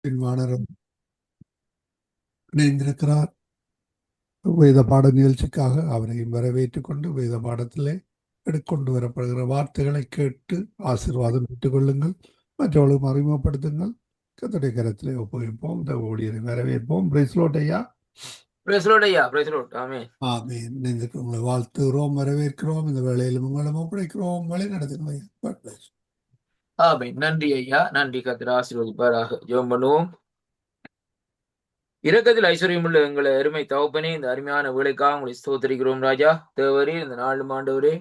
பின்வாணரும் இணைந்திருக்கிறார். வேத பாட நிகழ்ச்சிக்காக அவரையும் வரவேற்றுக் கொண்டு வேத பாடத்திலே எடுக்கொண்டு வரப்படுகிற வார்த்தைகளை கேட்டு ஆசீர்வாதம் பெற்றுக் கொள்ளுங்கள். மற்றவர்களும் அறிமுகப்படுத்துங்கள். கர்த்தருடைய கரத்திலே ஒப்புவிப்போம். இந்த ஊழியரை வரவேற்போம். பிரைஸ்லோட் ஐயா. ஆமென். உங்களை வாழ்த்துகிறோம், வரவேற்கிறோம். இந்த வேளையிலும் உங்களிடம் ஒப்படைக்கிறோம். வழி நடத்துங்கள். ஆமென். நன்றி ஐயா, நன்றி. கர்த்தர் ஆசீர்வதிப்பாராக. ஜெபம் பண்ணுவோம். இரக்கத்தில் ஐஸ்வர்யமுள்ள எங்களை அருமை தகப்பனே, இந்த அருமையான வேலைக்காக உங்களை ஸ்தோத்திரிக்கிறோம் ராஜா. தேவரே, இந்த நாளும் ஆண்டவரே,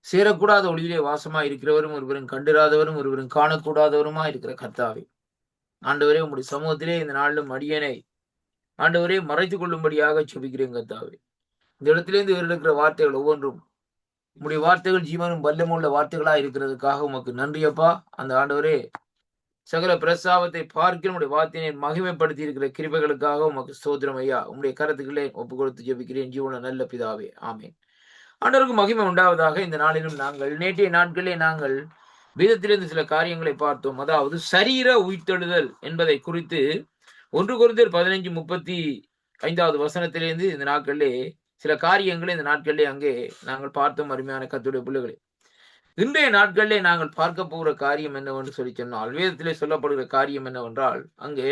சேரக்கூடாத ஒளியிலே வாசமா இருக்கிறவரும் ஒருவரும் கண்டிராதவரும் ஒருவரும் காணக்கூடாதவருமா இருக்கிற கர்த்தாவே, ஆண்டவரே, உங்களுடைய சமூகத்திலே இந்த நாளிலும் அடியனை ஆண்டவரே மறைத்துக் கொள்ளும்படியாக செபிக்கிறேன் கர்த்தாவே. இந்த இடத்திலிருந்து இருக்கிற வார்த்தைகள் ஒவ்வொன்றும் உங்களுடைய வார்த்தைகள் ஜீவனும் வல்லமுள்ள வார்த்தைகளா இருக்கிறதுக்காக உமக்கு நன்றி அப்பா. அந்த ஆண்டவரே சகல பிரசாவத்தை பார்க்கிற உடைய வார்த்தையை மகிமைப்படுத்தி இருக்கிற கிருபைகளுக்காக உமக்கு ஸ்தோத்திரம் ஐயா. உங்களுடைய கருத்துக்களே ஒப்பு கொடுத்து ஜெபிக்கிறேன் ஜீவன நல்ல பிதாவே, ஆமென். ஆண்டவருக்கு மகிமை உண்டாவதாக. இந்த நாளிலும் நாங்கள் நேற்றைய நாட்களே நாங்கள் வேதத்திலிருந்து சில காரியங்களை பார்த்தோம். அதாவது சரீர உயிர்த்தெழுதல் என்பதை குறித்து 1 கொரிந்தியர் 15:35 வசனத்திலிருந்து இந்த நாட்களிலே சில காரியங்களை இந்த நாட்களிலே அங்கே நாங்கள் பார்த்தோம். அருமையான கர்த்தருடைய பிள்ளைகளே, இன்றைய நாட்களிலே நாங்கள் பார்க்க போகிற காரியம் என்னவென்று சொல்லி சொன்னால், வேதத்திலே சொல்லப்படுகிற காரியம் என்னவென்றால், அங்கே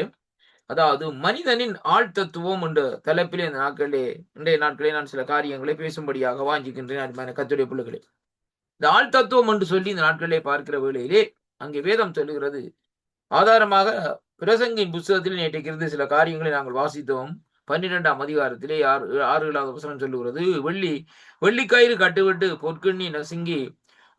அதாவது மனிதனின் ஆழ்தத்துவம் என்ற தலைப்பிலே இந்த நாட்களிலே இன்றைய நாட்களிலே நான் சில காரியங்களை பேசும்படியாக வாஞ்சிக்கின்றேன். அருமையான கர்த்தருடைய பிள்ளைகளே, இந்த ஆழ்தத்துவம் என்று சொல்லி இந்த நாட்களிலே பார்க்கிற வேளையிலே அங்கே வேதம் சொல்லுகிறது. ஆதாரமாக பிரசங்கின் புஸ்தகத்தில் நேற்றைக்கு சில காரியங்களை நாங்கள் வாசித்தோம். 12ஆம் அதிகாரத்திலே 6 வசனம் சொல்லுகிறது, வெள்ளிக்கயிறு கட்டுவிட்டு பொற்கிண்ணி நசுங்கி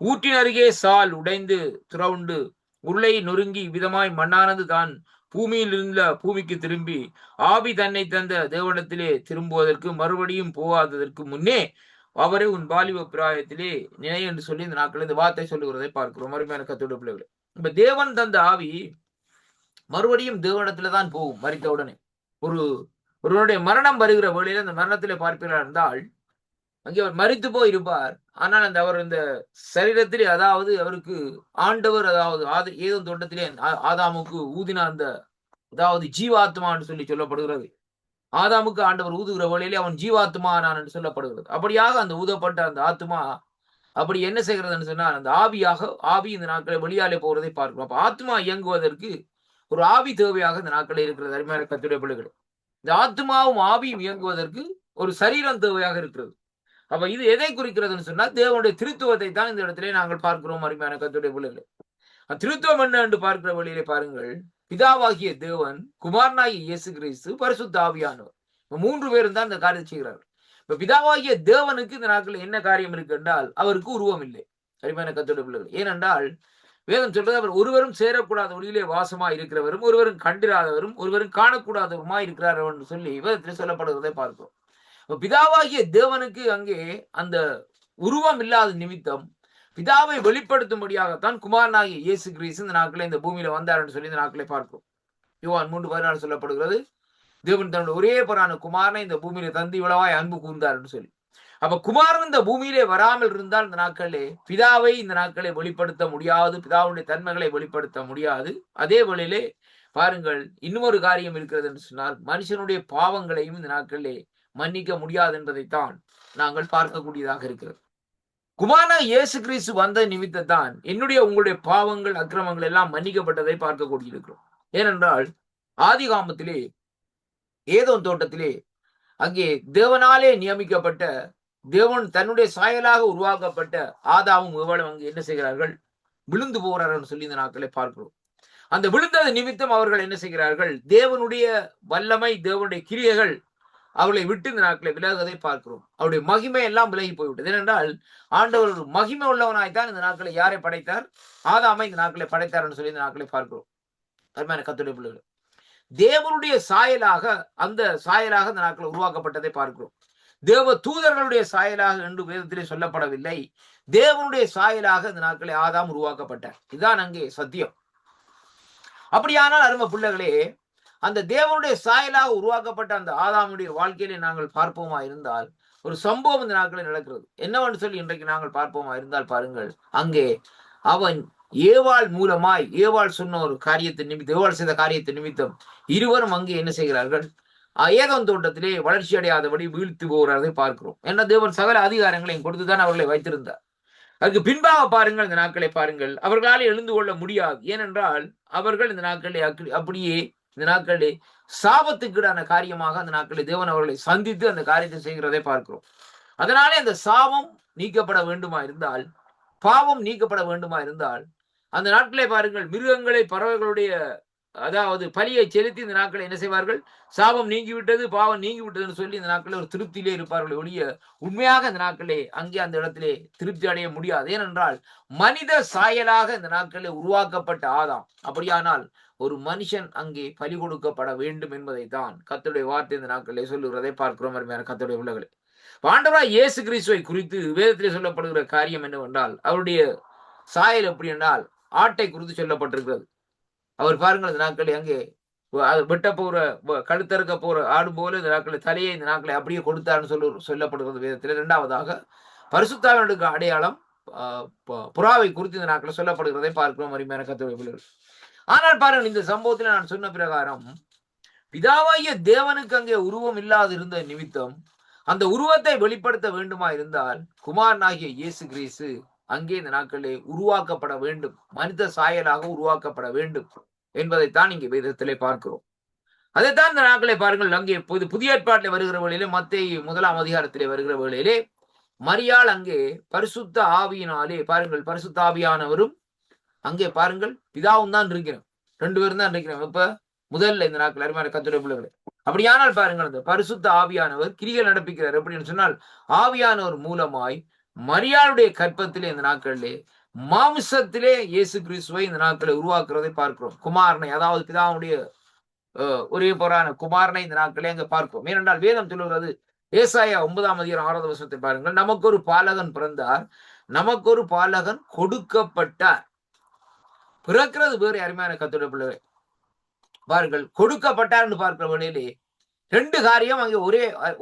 ஊற்றின் அருகே சால் உடைந்து துறவுண்டு உருளை நொறுங்கி விதமாய் மண்ணானது தான் பூமியில் இருந்த பூமிக்கு திரும்பி ஆவி தன்னை தந்த தேவனிடத்திலே திரும்புவதற்கு மறுபடியும் போகாததற்கு முன்னே அவரை உன் வாலிப பிராயத்திலே நினை என்று சொல்லி இந்த நாட்கள் இந்த வார்த்தை சொல்லுகிறதை பார்க்கிறோம். அருமையான கர்த்தருடைய பிள்ளைகளே, இப்ப தேவன் தந்த ஆவி மறுபடியும் தேவனிடத்துல தான் போகும். மரித்த உடனே ஒருவருடைய மரணம் வருகிற வேளையில அந்த மரணத்திலே பார்ப்பீர்களா இருந்தால் அங்கே அவர் மரித்து போய் இருப்பார். ஆனால் அவர் இந்த சரீரத்திலே, அதாவது அவருக்கு ஆண்டவர், அதாவது ஏதோ தோட்டத்திலே ஆதாமுக்கு ஊதின அந்த அதாவது ஜீவாத்மா என்று சொல்லி சொல்லப்படுகிறது. ஆதாமுக்கு ஆண்டவர் ஊதுகிற வழியிலே அவன் ஜீவாத்மா நான் என்று சொல்லப்படுகிறது. அப்படியாக அந்த ஊதப்பட்ட அந்த ஆத்மா அப்படி என்ன செய்கிறதுன்னு சொன்னால், அந்த ஆவி இந்த நாட்களை வெளியாலே போகிறதை பார்க்கிறோம். அப்ப ஆத்மா இயங்குவதற்கு ஒரு ஆவி தேவையாக இந்த நாட்களில் இருக்கிறது. அருமையான கர்த்தருடைய பிள்ளைகளே, இந்த ஆத்மாவும் ஆவியும் இயங்குவதற்கு ஒரு சரீரம் தேவையாக இருக்கிறது. அப்ப இது எதை குறிக்கிறதுன்னு சொன்னா, தேவனுடைய திருத்துவத்தை தான் இந்த இடத்திலே நாங்கள் பார்க்கிறோம். அருமையான கர்த்தருடைய பிள்ளைகளே, திருத்துவம் என்ன என்று பார்க்கிற வழியிலே பாருங்கள், பிதாவாகிய தேவன், குமாரனாகிய இயேசு கிறிஸ்து, பரிசுத்த ஆவியானவர், 3 பேரும் தான் இந்த காரியத்தை செய்கிறார்கள். இப்ப பிதாவாகிய தேவனுக்கு இந்த நாட்களில் என்ன காரியம் இருக்கு என்றால், அவருக்கு உருவம் இல்லை. அருமையான கர்த்தருடைய பிள்ளைகள், ஏனென்றால் வேதம் சொல்றது, அவர் ஒருவரும் சேரக்கூடாத ஒளியிலே வாசமா இருக்கிறவரும் ஒருவரும் கண்டிராதவரும் ஒருவரும் காணக்கூடாதவருமா இருக்கிறார் என்று சொல்லி வேதத்தில் சொல்லப்படுவதை பார்க்கிறோம். பிதாவாகிய தேவனுக்கு அங்கே அந்த உருவம் இல்லாத நிமித்தம் பிதாவை வெளிப்படுத்தும்படியாகத்தான் குமாரனாகிய இயேசு கிறிஸ்து இந்த நாட்களை இந்த பூமியில வந்தார் என்று சொல்லி இந்த நாட்களை பார்க்கிறோம். யோவான் 3:16 சொல்லப்படுகிறது, தேவன் தன்னுடைய ஒரே பேரான குமாரனை இந்த பூமியில தந்து இவ்வளவாய் அன்பு கூர்ந்தார் என்று சொல்லி. அப்ப குமாரன் இந்த பூமியிலே வராமல் இருந்தால் இந்த நாட்களே பிதாவை இந்த நாட்களை வெளிப்படுத்த முடியாது, பிதாவுடைய தன்மைகளை வெளிப்படுத்த முடியாது. அதே வேளையிலே பாருங்கள், இன்னொரு காரியம் இருக்கிறது என்று சொன்னால், மனுஷனுடைய பாவங்களையும் இந்த நாட்களிலே மன்னிக்க முடியாது என்பதைத்தான் நாங்கள் பார்க்கக்கூடியதாக இருக்கிறது. குமாரனாகிய இயேசு கிறிஸ்து வந்த நிமித்தத்தான் என்னுடைய உங்களுடைய பாவங்கள் அக்கிரமங்கள் எல்லாம் மன்னிக்கப்பட்டதை பார்க்கக்கூடியிருக்கிறோம். ஏனென்றால் ஆதிகாமத்திலே ஏதோம் தோட்டத்திலே அங்கே தேவனாலே நியமிக்கப்பட்ட, தேவன் தன்னுடைய சாயலாக உருவாக்கப்பட்ட ஆதாமும் எவ்வளவு அங்கே என்ன செய்கிறார்கள், விழுந்து போகிறார்கள் சொல்லி இந்த நாட்களை பார்க்கிறோம். அந்த விழுந்தது நிமித்தம் அவர்கள் என்ன செய்கிறார்கள், தேவனுடைய வல்லமை, தேவனுடைய கிரியைகள் அவர்களை விட்டு இந்த நாட்களை விலகுவதை பார்க்கிறோம். அவருடைய மகிமை எல்லாம் விலகி போய்விட்டது. ஏனென்றால் ஆண்டவர் மகிமை உள்ளவனாய்த்தான் இந்த நாட்களை யாரை படைத்தார், ஆதாமை இந்த நாட்களை படைத்தார் என்று சொல்லி இந்த நாட்களை பார்க்கிறோம். அருமையான கர்த்தருடைய பிள்ளைகளே, தேவனுடைய சாயலாக, அந்த சாயலாக இந்த நாட்கள் உருவாக்கப்பட்டதை பார்க்கிறோம். தேவ தூதர்களுடைய சாயலாக என்று வேதத்திலே சொல்லப்படவில்லை, தேவனுடைய சாயலாக இந்த நாட்களை ஆதாம் உருவாக்கப்பட்டார். இதுதான் அங்கே சத்தியம். அப்படியானால் அருமை பிள்ளைகளே, அந்த தேவனுடைய சாயலாக உருவாக்கப்பட்ட அந்த ஆதாமுடைய வாழ்க்கையிலே நாங்கள் பார்ப்போமா இருந்தால் ஒரு சம்பவம் இந்த நாட்களில் நடக்கிறது. என்னவென்று சொல்லி இன்றைக்கு நாங்கள் பார்ப்போமா இருந்தால் பாருங்கள், அங்கே அவன் ஏவாள் மூலமாய் ஏவாள் சொன்ன ஒரு காரியத்தின் நிமித்தம், ஏவாள் செய்த காரியத்தின் நிமித்தம் இருவரும் அங்கே என்ன செய்கிறார்கள்? ஏதோன் தோட்டத்திலே வளர்ச்சி அடையாதபடி வீழ்த்து போகிறதை பார்க்கிறோம். ஏன்னா தேவன் சகல அதிகாரங்களையும் கொடுத்துதான் அவர்களை வைத்திருந்தார். அதுக்கு பின்பாக பாருங்கள், இந்த நாட்களை பாருங்கள், அவர்களால் எழுந்து கொள்ள முடியாது. ஏனென்றால் அவர்கள் இந்த நாட்களை அப்படியே இந்த நாட்களிலே சாபத்துக்குடான காரியமாக அந்த நாட்களில் தேவன் அவர்களை சந்தித்து அந்த காரியத்தை செய்கிறதை பார்க்கிறோம். அதனாலே அந்த சாபம் நீக்கப்பட வேண்டுமா இருந்தால், பாவம் நீக்கப்பட வேண்டுமா இருந்தால், அந்த நாட்களை பாருங்கள், மிருகங்களை பறவைகளுடைய அதாவது பலியை செலுத்தி இந்த நாட்களை என்ன செய்வார்கள்? சாபம் நீங்கிவிட்டது, பாவம் நீங்கிவிட்டதுன்னு சொல்லி இந்த நாட்களில் ஒரு திருப்தியிலே இருப்பார்கள் ஒழிய உண்மையாக இந்த நாட்களே அங்கே அந்த இடத்திலே திருப்தி அடைய முடியாது. ஏனென்றால் மனித சாயலாக இந்த நாட்களில் உருவாக்கப்பட்ட ஆதாம். அப்படியானால் ஒரு மனுஷன் அங்கே பலி கொடுக்கப்பட வேண்டும் என்பதை தான் கர்த்தருடைய வார்த்தை இந்த நாட்களிலே சொல்லுகிறதை பார்க்கிறோம். அருமையான கர்த்தருடைய பிள்ளைகளே, ஆண்டவராய் இயேசு கிறிஸ்துவை குறித்து வேதத்திலே சொல்லப்படுகிற காரியம் என்னவென்றால், அவருடைய சாயல் எப்படி என்றால் ஆட்டை குறித்து சொல்லப்பட்டிருக்கிறது. அவர் பாருங்கள், இந்த நாட்களை அங்கே வெட்ட போற கழுத்தறுக்க போற ஆடும் போல இந்த நாட்களை தலையை இந்த நாட்களை அப்படியே கொடுத்தார்னு சொல்லப்படுகிறது வேதத்தில். இரண்டாவதாக பரிசுத்தாவினுடைய அடையாளம் புறாவை குறித்து இந்த நாட்களை சொல்லப்படுகிறதை பார்க்கிறோம். அருமையான கர்த்தருடைய பிள்ளைகள், ஆனால் பாருங்கள், இந்த சம்பவத்தில் நான் சொன்ன பிரகாரம் பிதாவாகிய தேவனுக்கு அங்கே உருவம் இல்லாது இருந்த நிமித்தம் அந்த உருவத்தை வெளிப்படுத்த வேண்டுமா இருந்தால் குமாரனாகிய இயேசு கிறிஸ்து அங்கே இந்த நாட்களிலே உருவாக்கப்பட வேண்டும், மனித சாயலாக உருவாக்கப்பட வேண்டும் என்பதைத்தான் இங்கே வேதத்திலே பார்க்கிறோம். அதைத்தான் இந்த நாட்களை பாருங்கள், அங்கே புதிய ஏற்பாட்டிலே வருகிற வேளையிலே, மத்தேயு 1ஆம் அதிகாரத்திலே வருகிற வேளையிலே மரியாள் அங்கே பரிசுத்த ஆவியினாலே பாருங்கள், பரிசுத்த ஆவியானவரும் அங்கே பாருங்கள் பிதாவும் தான் இருக்கிறோம், 2 பேரும் தான் இருக்கிறோம். இப்ப முதல்ல இந்த நாட்கள் அருமையான கர்த்தருடைய பிள்ளைகளே, அப்படியானால் பாருங்கள், அந்த பரிசுத்த ஆவியானவர் கிரிகள் நடப்பிக்கிறார். எப்படின்னு சொன்னால், ஆவியானவர் மூலமாய் மரியாளுடைய கற்பத்திலே இந்த நாட்களிலே மாமிசத்திலே இயேசு கிறிஸ்துவை இந்த நாட்களை உருவாக்குறதை பார்க்கிறோம். குமாரனை, அதாவது பிதாவுடைய ஒரே போரான குமாரனை இந்த நாட்களே அங்க பார்க்கிறோம். ஏனென்றால் வேதம் சொல்லுகிறது, ஏசாயா 9ஆம் அதிகாரம் 6வது வசனத்தை பாருங்கள், நமக்கு ஒரு பாலகன் பிறந்தார், நமக்கு ஒரு பாலகன் கொடுக்கப்பட்டார். பிறக்கிறது வேறு. அருமையான கர்த்தருடைய பிள்ளைகளே, பாருங்கள், கொடுக்கப்பட்டார்னு பார்க்கிற வழியிலே 2 காரியம் அங்கே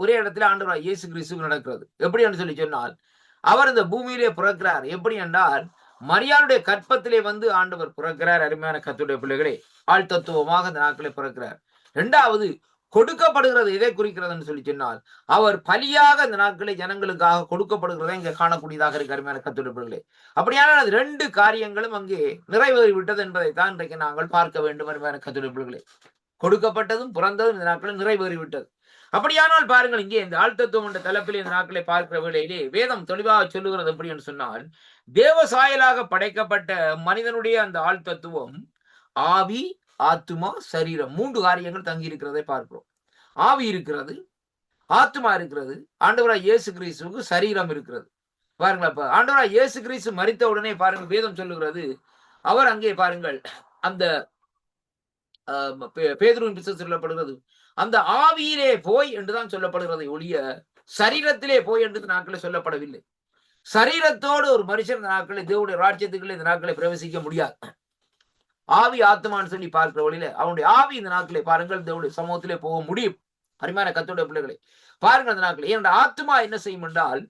ஒரே இடத்துல ஆண்டவராகிய இயேசு கிறிஸ்துவுக்கு நடக்கிறது. எப்படி என்று சொல்லி சொன்னால், அவர் இந்த பூமியிலே பிறக்கிறார். எப்படி என்றால் மரியாளுடைய கற்பத்திலே வந்து ஆண்டவர் பிறக்கிறார். அருமையான கர்த்தருடைய பிள்ளைகளே, ஆள் தத்துவமாக இந்த நாட்களை பிறக்கிறார். 2வது கொடுக்கப்படுகிறது. எதை குறிக்கிறதுன்னு சொல்லி சொன்னால், அவர் பலியாக இந்த நாட்களை ஜனங்களுக்காக கொடுக்கப்படுகிறதை இங்கே காணக்கூடியதாக இருக்கு. அருமையான கர்த்தருடைய பிள்ளைகளே, அப்படியானால் அது 2 காரியங்களும் அங்கே நிறைவேறிவிட்டது என்பதை தான் இன்றைக்கு நாங்கள் பார்க்க வேண்டும். அருமையான கர்த்தருடைய பிள்ளைகளே, கொடுக்கப்பட்டதும் பிறந்ததும் இந்த நாட்களில் நிறைவேறிவிட்டது. அப்படியானால் பாருங்கள், இங்கே இந்த ஆழ்த்தத்துவம் என்ற தலைப்பில் இந்த நாட்களை பார்க்கிற வேளையிலே வேதம் தெளிவாக சொல்லுகிறது. எப்படி என்று சொன்னால், தேவ சாயலாக படைக்கப்பட்ட மனிதனுடைய அந்த ஆழ்த்தத்துவம் ஆவி, ஆத்துமா, சரீரம் 3 காரியங்கள் தங்கி இருக்கிறதை பார்க்கிறோம். ஆவி இருக்கிறது, ஆத்துமா இருக்கிறது, ஆண்டவராய் இயேசு கிறிஸ்துவுக்கு சரீரம் இருக்கிறது. பாருங்களா, அப்ப ஆண்டவராய் இயேசு கிறிஸ்து மரித்த உடனே பாருங்கள், வேதம் சொல்லுகிறது, அவர் அங்கே பாருங்கள் அந்த பேதுருவின் புத்தகத்தில் சொல்லப்படுகிறது, அந்த ஆவியிலே போய் என்றுதான் சொல்லப்படுகிறது ஒழிய சரீரத்திலே போய் என்று நாட்களில் சொல்லப்படவில்லை. சரீரத்தோடு ஒரு மனுஷன் இந்த நாட்களில் தேவனுடைய ராஜ்யத்துக்குள்ளே இந்த நாட்களை பிரவேசிக்க முடியாது. ஆவி, ஆத்மான்னு சொல்லி பார்க்கிற வழியில அவனுடைய ஆவி இந்த நாட்களை பாருங்கள் தேவனுடைய சமூகத்திலே போக முடியும். அருமையான கர்த்தருடைய பிள்ளைகளை பாருங்கள், இந்த நாட்களை என்னோட ஆத்மா என்ன செய்யும் என்றால்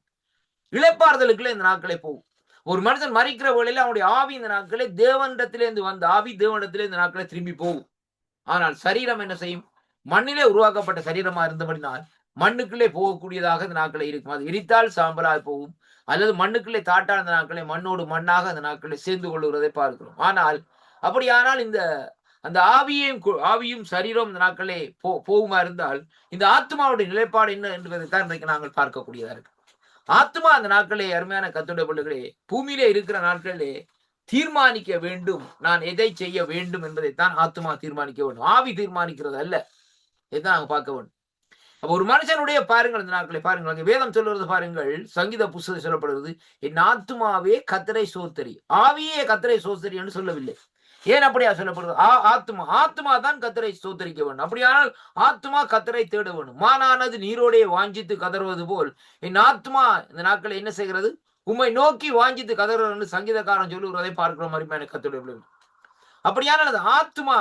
இளைப்பாறுதலுக்குள்ளே இந்த நாட்களை போகும். ஒரு மனிதன் மறிக்கிற வேளையில அவனுடைய ஆவி இந்த நாட்களே தேவனிடத்திலிருந்து வந்த ஆவி தேவனிடத்திலே இந்த நாட்களை திரும்பி போகும். ஆனால் சரீரம் என்ன செய்யும்? மண்ணிலே உருவாக்கப்பட்ட சரீரமா இருந்தபடினால் மண்ணுக்குள்ளே போகக்கூடியதாக இந்த நாட்களை இருக்கும். அது எரித்தால் சாம்பலாய் போகும், அல்லது மண்ணுக்குள்ளே தாட்டால் அந்த நாட்களை மண்ணோடு மண்ணாக அந்த நாட்களை சேர்ந்து கொள்ளுகிறதை பார்க்கிறோம். ஆனால் அப்படியானால் அந்த ஆவியும் சரீரம் இந்த நாட்களே போகுமா இருந்தால் இந்த ஆத்மாவுடைய நிலைப்பாடு என்ன என்பதைத்தான் இன்றைக்கு நாங்கள் பார்க்கக்கூடியதா இருக்கு. ஆத்மா அந்த நாட்களே அருமையான கர்த்தருடைய பிள்ளைகளே பூமியிலே இருக்கிற நாட்களிலே தீர்மானிக்க வேண்டும், நான் எதை செய்ய வேண்டும் என்பதைத்தான் ஆத்மா தீர்மானிக்க வேண்டும். ஆவி தீர்மானிக்கிறது அல்ல. இதைத்தான் நாங்க பார்க்க வேண்டும். அப்ப ஒரு மனுஷனுடைய பாருங்கள், இந்த நாட்களை பாருங்கள், அங்கே வேதம் சொல்லுறது பாருங்கள், சங்கீத புஸ்தகம் சொல்லப்படுகிறது, என் ஆத்மாவே கர்த்தரை சோத்தரி, ஆவியே கர்த்தரை சோத்தரி என்று சொல்லவில்லை. ஏன் அப்படியா சொல்லப்படுறது? ஆத்மா தான் கர்த்தரை சோத்தரிக்க வேண்டும். அப்படியானால் ஆத்மா கர்த்தரை தேட வேண்டும். மானானது நீரோடைய வாஞ்சித்து கதறுவது போல் என் ஆத்மா இந்த நாட்களை என்ன செய்கிறது? உம்மை நோக்கி வாஞ்சித்து கதறுவது என்று சங்கீதக்காரன் சொல்லுகிறதை பார்க்கிற மாதிரி கர்த்தருடைய பிள்ளைகள். அப்படியானால் அந்த ஆத்மா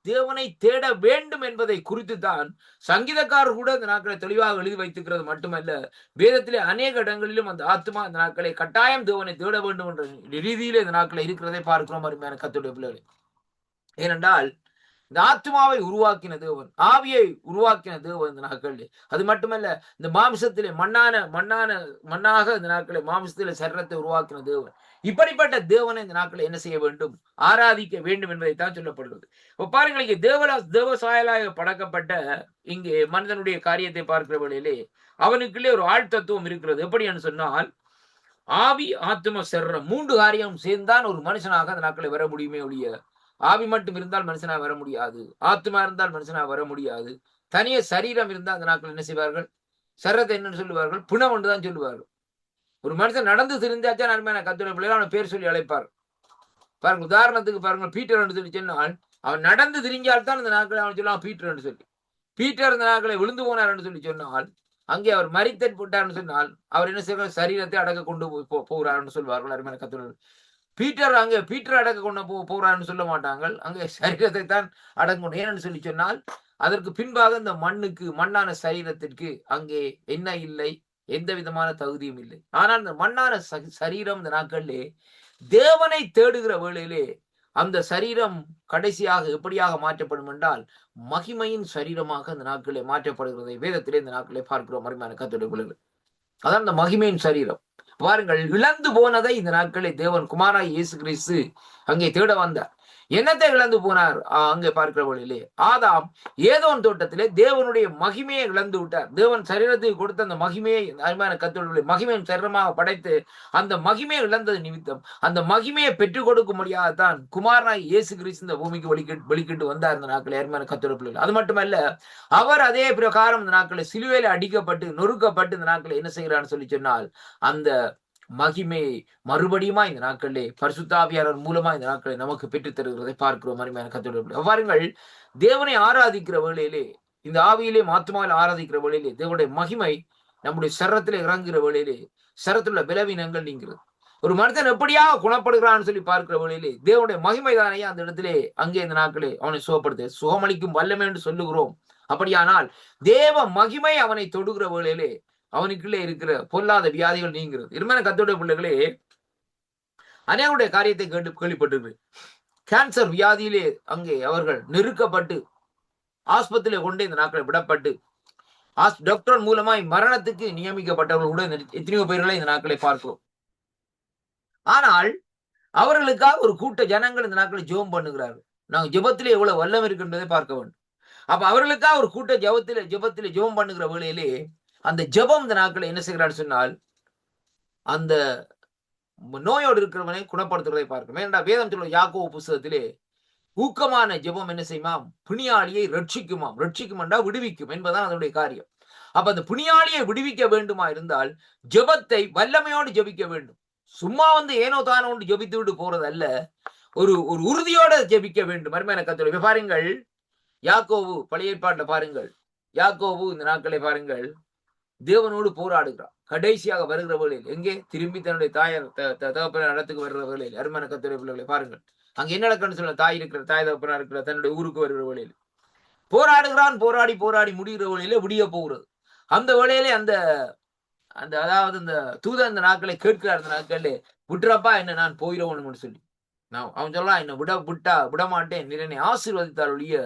தேவனை தேட வேண்டும் என்பதை குறித்து தான் சங்கீதக்காரர் கூட இந்த நாட்களை தெளிவாக எழுதி வைத்திருக்கிறது மட்டுமல்ல, வேதத்திலே அநேக இடங்களிலும் அந்த ஆத்மா இந்த நாட்களை கட்டாயம் தேவனை தேட வேண்டும் என்ற ரீதியிலே இந்த நாட்களை இருக்கிறதை பார்க்கிறோம் அருமையான கர்த்தருடைய பிள்ளைகளே. ஏனென்றால் இந்த ஆத்மாவை உருவாக்கின தேவன், ஆவியை உருவாக்கின தேவன் இந்த நாட்களில். அது மட்டுமல்ல, இந்த மாம்சத்திலே மண்ணாக இந்த நாட்களை மாம்சத்திலே சரீரத்தை உருவாக்கின தேவன். இப்படிப்பட்ட தேவனை இந்த நாட்களை என்ன செய்ய வேண்டும்? ஆராதிக்க வேண்டும் என்பதைத்தான் சொல்லப்படுகிறது. இப்ப பாருங்கள், இங்கே தேவ சாயலாக படைக்கப்பட்ட இங்கே மனிதனுடைய காரியத்தை பார்க்கிற வேளையிலே அவனுக்குள்ளே ஒரு ஆழ் தத்துவம் இருக்கிறது. எப்படி என்று சொன்னால், ஆவி, ஆத்ம, சரீரம் 3 காரியம் சேர்ந்தான் ஒரு மனுஷனாக அந்த நாட்களை வர முடியுமே ஒழிய, ஆவி மட்டும் இருந்தால் மனுஷனா வர முடியாது, ஆத்மா இருந்தால் மனுஷனா வர முடியாது. தனிய சரீரம் இருந்தால் அந்த நாட்கள் என்ன செய்வார்கள்? சரீரத்தை என்னன்னு சொல்லுவார்கள்? பிணம் ஒன்றுதான் சொல்லுவார்கள். ஒரு மனுஷன் நடந்து தெரிஞ்சாச்சா நன்மையான கர்த்தருடைய பிள்ளைகள் அவனை பேர் சொல்லி அழைப்பார். பாருங்க, உதாரணத்துக்கு பாருங்க, பீட்டர் என்று சொல்லி சொன்னால் அவன் நடந்து திரிஞ்சால்தான் இந்த நாட்களை அவன் சொல்லுவான் பீட்டர் என்று சொல்லி. பீட்டர் இந்த நாட்களை விழுந்து போனார் என்று சொல்லி சொன்னால், அங்கே அவர் மரித்தல் போட்டார்னு சொன்னால் அவர் என்ன செய்வார்? சரீரத்தை அடக்க கொண்டு போகிறார்னு சொல்வார்கள் அருமையான கர்த்தருடைய. பீட்டர் அடக்க கொண்டு போறான்னு சொல்ல மாட்டாங்க, அங்கே சரீரத்தை தான் அடக்கணும். ஏன்னு சொல்லி சொன்னால் அதற்கு பின்பாக இந்த மண்ணான சரீரத்திற்கு அங்கே என்ன இல்லை, எந்த விதமான தகுதியும் இல்லை. ஆனால் இந்த மண்ணான சரீரம் இந்த நாட்களிலே தேவனை தேடுகிற வேளையிலே அந்த சரீரம் கடைசியாக எப்படியாக மாற்றப்படும் என்றால் மகிமையின் சரீரமாக இந்த நாட்களிலே மாற்றப்படுகிறதை வேதத்திலே இந்த நாட்களிலே பார்க்கிறோம் அருமையான கர்த்தருடைய பிள்ளைகள். அதான் இந்த மகிமையின் சரீரம். பாருங்கள், இழந்து போனதை இந்த நாட்களில் தேவன் குமாரனாகிய இயேசு கிறிஸ்து அங்கே தேட வந்தார். என்னத்தை இழந்து போனார்? அங்கே பார்க்கிற வழியிலே ஆதாம் ஏதோன் தோட்டத்திலே தேவனுடைய மகிமையை இழந்து விட்டார். தேவன் சரீரத்துக்கு கொடுத்த அந்த மகிமையை அருமையான கர்த்தருடைய மகிமையின் சரீரமாக படைத்து அந்த மகிமையை இழந்தது நிமித்தம் அந்த மகிமையை பெற்றுக் கொடுக்கும்படியாகத்தான் குமாரனாகிய இயேசு கிறிஸ்து இந்த பூமிக்கு வெளிக்கிட்டு வந்தார் இந்த நாட்களை அருமையான கர்த்தருடைய பிள்ளைகள். அது மட்டுமல்ல, அவர் அதே பிரகாரம் இந்த நாட்களை சிலுவையில அடிக்கப்பட்டு நொறுக்கப்பட்டு இந்த நாட்களை என்ன செய்கிறான்னு சொல்லி சொன்னால் அந்த மகிமையை மறுபடியுமா இந்த நாட்களிலே பரிசுத்த ஆவியானவர் மூலமா இந்த நாட்களை நமக்கு பெற்றுத் தருகிறதை பார்க்கிறோம் அருமையான கர்த்தருடைய. பாருங்கள், தேவனை ஆராதிக்கிற வேளையிலே, இந்த ஆவியிலே ஆத்மாவிலே ஆராதிக்கிற வேளையிலே தேவனுடைய மகிமை நம்முடைய சரீரத்திலே இறங்குகிற வேளையிலே சரீரத்தில் உள்ள பலவீனங்கள் நீங்கிறது. ஒரு மனிதன் எப்படியாக குணப்படுகிறான்னு சொல்லி பார்க்கிற வேளையிலே தேவனுடைய மகிமை தானே அந்த இடத்திலே அங்கே இந்த நாட்களே அவனை சுகப்படுத்த சுகமளிக்கும் வல்லமை என்று சொல்லுகிறோம். அப்படியானால் தேவ மகிமை அவனை தொடுகிற வேளையிலே அவனுக்குள்ளே இருக்கிற பொல்லாத வியாதிகள் நீங்கிறது. இருமையான கர்த்தருடைய பிள்ளைகளே, அநேகருடைய காரியத்தை கேள்விப்பட்டிருக்கு. கேன்சர் வியாதியிலே அங்கே அவர்கள் நெருக்கப்பட்டு ஆஸ்பத்திரியில கொண்டு இந்த நாட்களை விடப்பட்டு டாக்டர் மூலமாய் மரணத்துக்கு நியமிக்கப்பட்டவர்கள் கூட எத்தனையோ பேர்களை இந்த நாட்களை பார்க்கிறோம். ஆனால் அவர்களுக்காக ஒரு கூட்ட ஜனங்கள் இந்த நாட்களை ஜெபம் பண்ணுகிறார்கள். நாங்கள் ஜெபத்திலே எவ்வளவு வல்லம் இருக்கின்றதை பார்க்க வேண்டும். அப்ப அவர்களுக்காக ஒரு கூட்ட ஜெபத்திலே ஜெபம் பண்ணுகிற வேளையிலே அந்த ஜெபம் இந்த நாட்களை என்ன செய்கிறான்னு சொன்னால் அந்த நோயோடு இருக்கிறவனை குணப்படுத்துவதை பார்க்கணும். ஏன்னா வேதம் சொல்ல யாக்கோபு புஸ்தகத்திலே ஊக்கமான ஜெபம் என்ன செய்யுமாம்? பிணியாளியை ரட்சிக்கும் என்றால் விடுவிக்கும் என்பதுதான் அதனுடைய காரியம். அப்ப அந்த பிணியாளியை விடுவிக்க வேண்டுமா இருந்தால் ஜெபத்தை வல்லமையோடு ஜெபிக்க வேண்டும். சும்மா ஏனோ தானோ ஒன்று ஜெபித்து விட்டு போறது அல்ல, ஒரு உறுதியோட ஜெபிக்க வேண்டும். அருமையான கர்த்தருடைய பாருங்கள், யாக்கோபு பழைய ஏற்பாட்டுல பாருங்கள், யாக்கோபு இந்த நாட்களை பாருங்கள் தேவனோடு போராடுகிறார். கடைசியாக வருகிற வேளையில் எங்கே திரும்பி தன்னுடைய தாயார் தகப்பனார் இடத்துக்கு வருகிற வேளையில் அருமையான கர்த்தருடைய பிள்ளைகளை பாருங்கள், அங்க என்ன நடக்குன்னு சொல்ல தாய் தகப்பனா இருக்கிற தன்னுடைய ஊருக்கு வருகிற வேளையில் போராடுகிறான். போராடி முடிகிற வேளையில விடிய போகிறது. அந்த வேளையிலே அந்த அதாவது இந்த தூதன் இந்த நாட்களை கேட்கிறார். அந்த நாட்களே விட்டுறப்பா என்ன, நான் போயிடணும்னு சொல்லி அவன் சொல்லலாம், என்ன விடமாட்டேன், என்னை ஆசீர்வதித்தால் ஒழிய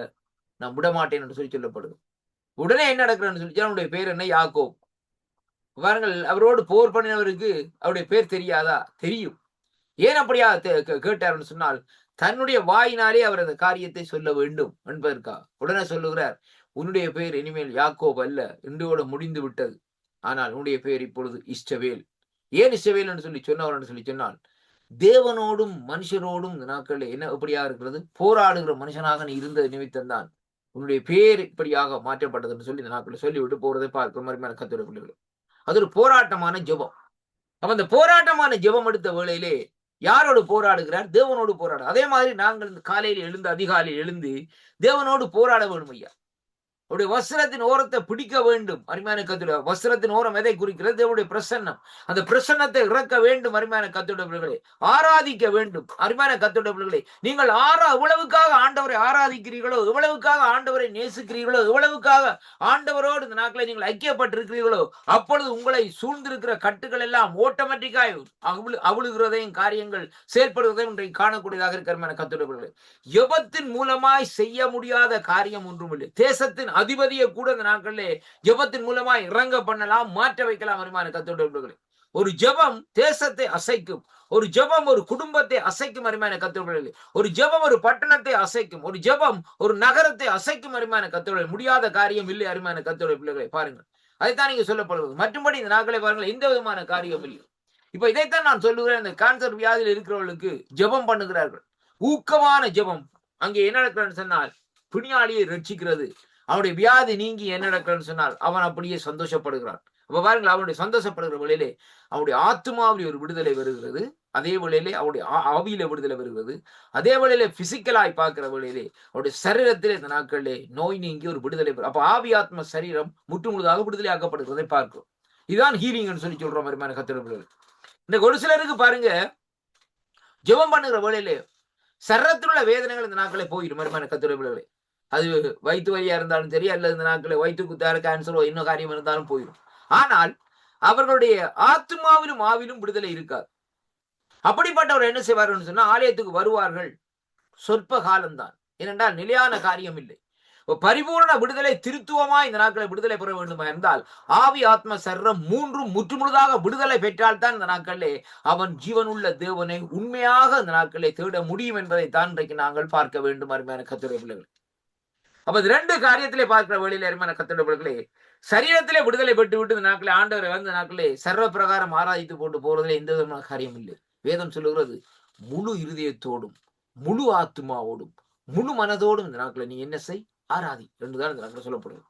நான் விடமாட்டேன் என்று சொல்லப்படுது. உடனே என்ன நடக்கிறன்னு சொல்லி அவனுடைய பேர் என்ன? யாக்கோப். பாருங்கள், அவரோடு போர் பண்ணினவருக்கு அவருடைய பேர் தெரியாதா? தெரியும். ஏன் அப்படியா கேட்டார்னு சொன்னால் தன்னுடைய வாயினாலே அவர் அந்த காரியத்தை சொல்ல வேண்டும் என்பதற்கா உடனே சொல்லுகிறார், உன்னுடைய பேர் இனிமேல் யாக்கோப் அல்ல, இன்றோடு முடிந்து விட்டது, ஆனால் உன்னுடைய பேர் இப்பொழுது இஷ்டவேல். ஏன் இஷ்டவேல் என்று சொல்லி சொன்னவர் என்று சொல்லி சொன்னால் தேவனோடும் மனுஷரோடும் இந்த நாட்களில் என்ன எப்படியா இருக்கிறது? போராடுகிற மனுஷனாக நீ இருந்தது நிமித்தம் தான் உன்னுடைய பேர் இப்படியாக மாற்றப்பட்டதுன்னு சொல்லி இந்த நாட்களில் சொல்லிவிட்டு போறதை பார்க்கிற மாதிரி கர்த்தருடைய பிள்ளைகள். அது ஒரு போராட்டமான ஜெபம். அப்ப அந்த போராட்டமான ஜெபம் எடுத்த வேளையிலே யாரோடு போராடுகிறார்? தேவனோடு போராட. அதே மாதிரி நாங்கள் இந்த காலையில் அதிகாலையில் எழுந்து தேவனோடு போராட வேண்டும் ஐயா. அவருடைய வஸ்திரத்தின் ஓரத்தை பிடிக்க வேண்டும். அருமையான கர்த்தருடைய வஸ்திரத்தின் ஓரம் எதை குறிக்கிறது? தேவனுடைய பிரசன்னம். அந்த பிரசன்னத்தை இறக்க வேண்டும். அருமையான கர்த்தருடைய பிள்ளைகளே, ஆராதிக்க வேண்டும். அருமையான கர்த்தருடைய பிள்ளைகளே, நீங்கள் எவ்வளவுக்காக ஆண்டவரை ஆராதிக்கிறீர்களோ, எவ்வளவுக்காக ஆண்டவரை நேசிக்கிறீர்களோ, எவ்வளவுக்காக ஆண்டவரோடு இந்த நாட்களை நீங்கள் ஐக்கியப்பட்டிருக்கிறீர்களோ, அப்பொழுது உங்களை சூழ்ந்திருக்கிற கட்டுகள் எல்லாம் ஆட்டோமேட்டிக்காய் அவிழுகிறதையும் காரியங்கள் செயல்படுவதையும் இன்றைக்கு காணக்கூடியதாக இருக்கிற கர்த்தருடைய பிள்ளைகளே, ஜெபத்தின் மூலமாய் செய்ய முடியாத காரியம் ஒன்றும் இல்லை. தேசத்தின் அதிபதியை கூட இந்த நாட்களிலே ஜெபத்தின் மூலமாய் இறங்க பண்ணலாம், மாற்ற வைக்கலாம். அருமையான கர்த்தருடைய பிள்ளைகளே, ஒரு ஜெபம் தேசத்தை அசைக்கும். ஒரு ஜெபம் ஒரு குடும்பத்தை அசைக்கும். அருமையான கர்த்தருடைய பிள்ளைகளே, ஒரு ஜெபம் ஒரு பட்டணத்தை அசைக்கும். ஒரு ஜெபம் ஒரு நகரத்தை அசைக்கும். அருமையான கர்த்தருடைய முடியாத காரியம் இல்லை. அருமையான கர்த்தருடைய பிள்ளைகளை பாருங்கள், அதைத்தான் நீங்க சொல்லப்படுவது. மற்றும்படி இந்த நாட்களை பாருங்கள், எந்த விதமான காரியம் இல்லை. இப்ப இதைத்தான் நான் சொல்லுகிறேன். இந்த கேன்சர் வியாதியில் இருக்கிறவர்களுக்கு ஜெபம் பண்ணுகிறார்கள், ஊக்கமான ஜெபம். அங்கே என்ன நடக்கிறன்னு சொன்னால், பிணியாளியை ரட்சிக்கிறது. அவனுடைய வியாதி நீங்கி என்ன நடக்கிறன்னு சொன்னால், அவன் அப்படியே சந்தோஷப்படுகிறான். அப்ப பாருங்கள், அவனுடைய சந்தோஷப்படுகிற வேளையிலே அவனுடைய ஆத்மாவில் ஒரு விடுதலை வருகிறது. அதே வேளையிலே அவருடைய ஆவியில விடுதலை வருகிறது. அதே வேளையிலே பிசிக்கலாய் பார்க்கிற வேளையிலே அவருடைய சரீரத்திலே இந்த நாட்களிலே நோய் நீங்கி ஒரு விடுதலை. அப்ப ஆவி ஆத்ம சரீரம் முற்றுமுழுதாக விடுதலை ஆக்கப்படுகிறதை பார்க்கிறோம். இதுதான் ஹீலிங்னு சொல்லி சொல்றோம். மாதிரியான கத்திரப்பிள்ளைகள் இந்த ஒரு சிலருக்கு பாருங்க, ஜெபம் பண்ணுகிற வேளையிலே சரீரத்தில் உள்ள வேதனைகள் இந்த நாட்களே போயிடும். மாதிரியான கத்திரப்பிள்ளைகளை, அது வயிற்று வலியா இருந்தாலும் சரி, அல்லது இந்த நாட்களை வயிற்று குத்தார கேன்சரோ இன்னும் காரியம் இருந்தாலும் போயிடும். ஆனால் அவர்களுடைய ஆத்மாவிலும் ஆவிலும் விடுதலை இருக்காது. அப்படிப்பட்டவர் என்ன செய்வார்கள் சொன்னா, ஆலயத்துக்கு வருவார்கள், சொற்ப காலம்தான். ஏனென்றால் நிலையான காரியம் இல்லை. பரிபூர்ண விடுதலை திருத்துவமா இந்த நாட்களை விடுதலை பெற வேண்டுமா இருந்தால் ஆவி ஆத்ம சரீரம் மூன்றும் முற்றுமுழுதாக விடுதலை பெற்றால்தான் இந்த நாட்களிலே அவன் ஜீவனுள்ள தேவனை உண்மையாக இந்த நாட்களை தேட முடியும் என்பதை தான் இன்றைக்கு நாங்கள் பார்க்க வேண்டும். அருமையான கர்த்தருடைய பிள்ளைகள், அப்ப இது ரெண்டு காரியத்திலே பார்க்கிற வழியில அருமையான கர்த்தருடைய பிள்ளைகளே, சரீரத்திலே விடுதலை பெற்று விட்டு இந்த நாட்களே ஆண்டவரை வந்து நாட்களே சர்வ பிரகாரம் ஆராதித்து போட்டு போறதுல எந்த விதமான காரியம் இல்லை. வேதம் சொல்லுகிறது, முழு இருதயத்தோடும் முழு ஆத்மாவோடும் முழு மனதோடும் இந்த நாட்களை நீ என்ன செய், ஆராதி என்றுதான் இந்த நாட்கள் சொல்லப்படுது.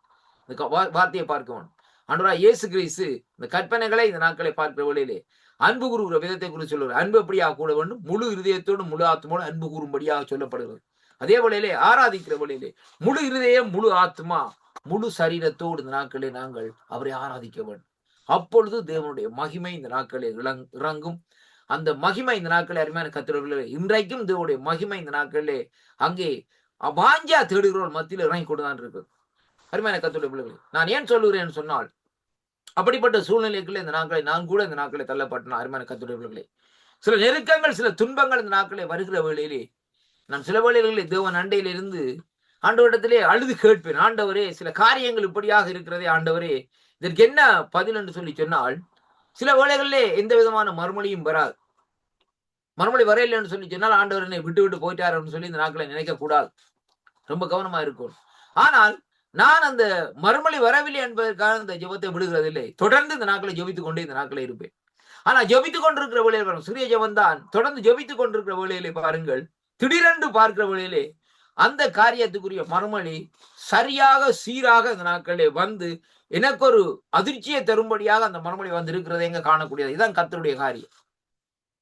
இந்த வார்த்தையை பார்க்க வேணும். ஆண்டவராகிய இயேசு கிறிஸ்து இந்த கற்பனைகளை இந்த நாட்களை பார்க்கிற வழியிலே அன்பு கூறுகிற விதத்தை குறித்து சொல்லுவார். அன்பு எப்படியாக கூட வேண்டும், முழு இருதயத்தோடும் முழு ஆத்மாவோடு அன்பு கூறும்படியாக சொல்லப்படுகிறது. அதே வழியிலே ஆராதிக்கிற வழியிலே முழு இருதயம் முழு ஆத்மா முழு சரீரத்தோடு இந்த நாட்களே நாங்கள் அவரை ஆராதிக்க வேண்டும். அப்பொழுது தேவனுடைய மகிமை இந்த நாட்களே இறங்கும். அந்த மகிமை இந்த நாட்களே அருமையான கர்த்தர்களே, இன்றைக்கும் தேவனுடைய மகிமை இந்த நாட்களே அங்கே வாஞ்சா தேடுகிறோர் மத்தியில் இறங்கி கொண்டுதான் இருக்குது. அருமையான கர்த்தருடைய பிள்ளைகளே, நான் ஏன் சொல்லுகிறேன் சொன்னால், அப்படிப்பட்ட சூழ்நிலைக்குள்ள இந்த நாட்களை நான் கூட இந்த நாட்களை தள்ளப்பட்டேன். அருமையான கர்த்தருடைய பிள்ளைகளே, சில நெருக்கங்கள் சில துன்பங்கள் இந்த நாட்களை வருகிற வேளையிலே நான் சில வேளைகளிலே தேவன் அண்டையிலிருந்து ஆண்டவரிடத்திலே அழுது கேட்பேன், ஆண்டவரே சில காரியங்கள் இப்படியாக இருக்கிறதே, ஆண்டவரே இதற்கு என்ன பதில் என்று சொல்லி சொன்னால், சில வேளைகளிலே எந்த விதமான மறுமொழியும் வராது. மறுமொழி வரையில்லைன்னு சொல்லி சொன்னால் ஆண்டவர் என்னை விட்டு விட்டு போயிட்டாருன்னு சொல்லி இந்த நாட்களை நினைக்க கூடாது, ரொம்ப கவனமா இருக்கும். ஆனால் நான் அந்த மறுமொழி வரவில்லை என்பதற்காக இந்த ஜெபத்தை விடுகிறதில்லை. தொடர்ந்து இந்த நாட்களை ஜெபித்துக் கொண்டே இந்த நாட்களை இருப்பேன். ஆனா ஜெபித்துக் கொண்டிருக்கிற வேளையில் பாருங்கள், சிறிய ஜெபம் தான். தொடர்ந்து ஜெபித்துக் கொண்டிருக்கிற வேளையிலே பாருங்கள், திடீரென்று பார்க்கிற வேளையிலே அந்த காரியத்துக்குரிய மறுமொழி சரியாக சீராக இந்த நாட்களே வந்து எனக்கு ஒரு அதிர்ச்சியை தரும்படியாக அந்த மறுமொழி வந்து இருக்கிறதை எங்க காணக்கூடியது. இதுதான் கர்த்தருடைய காரியம்.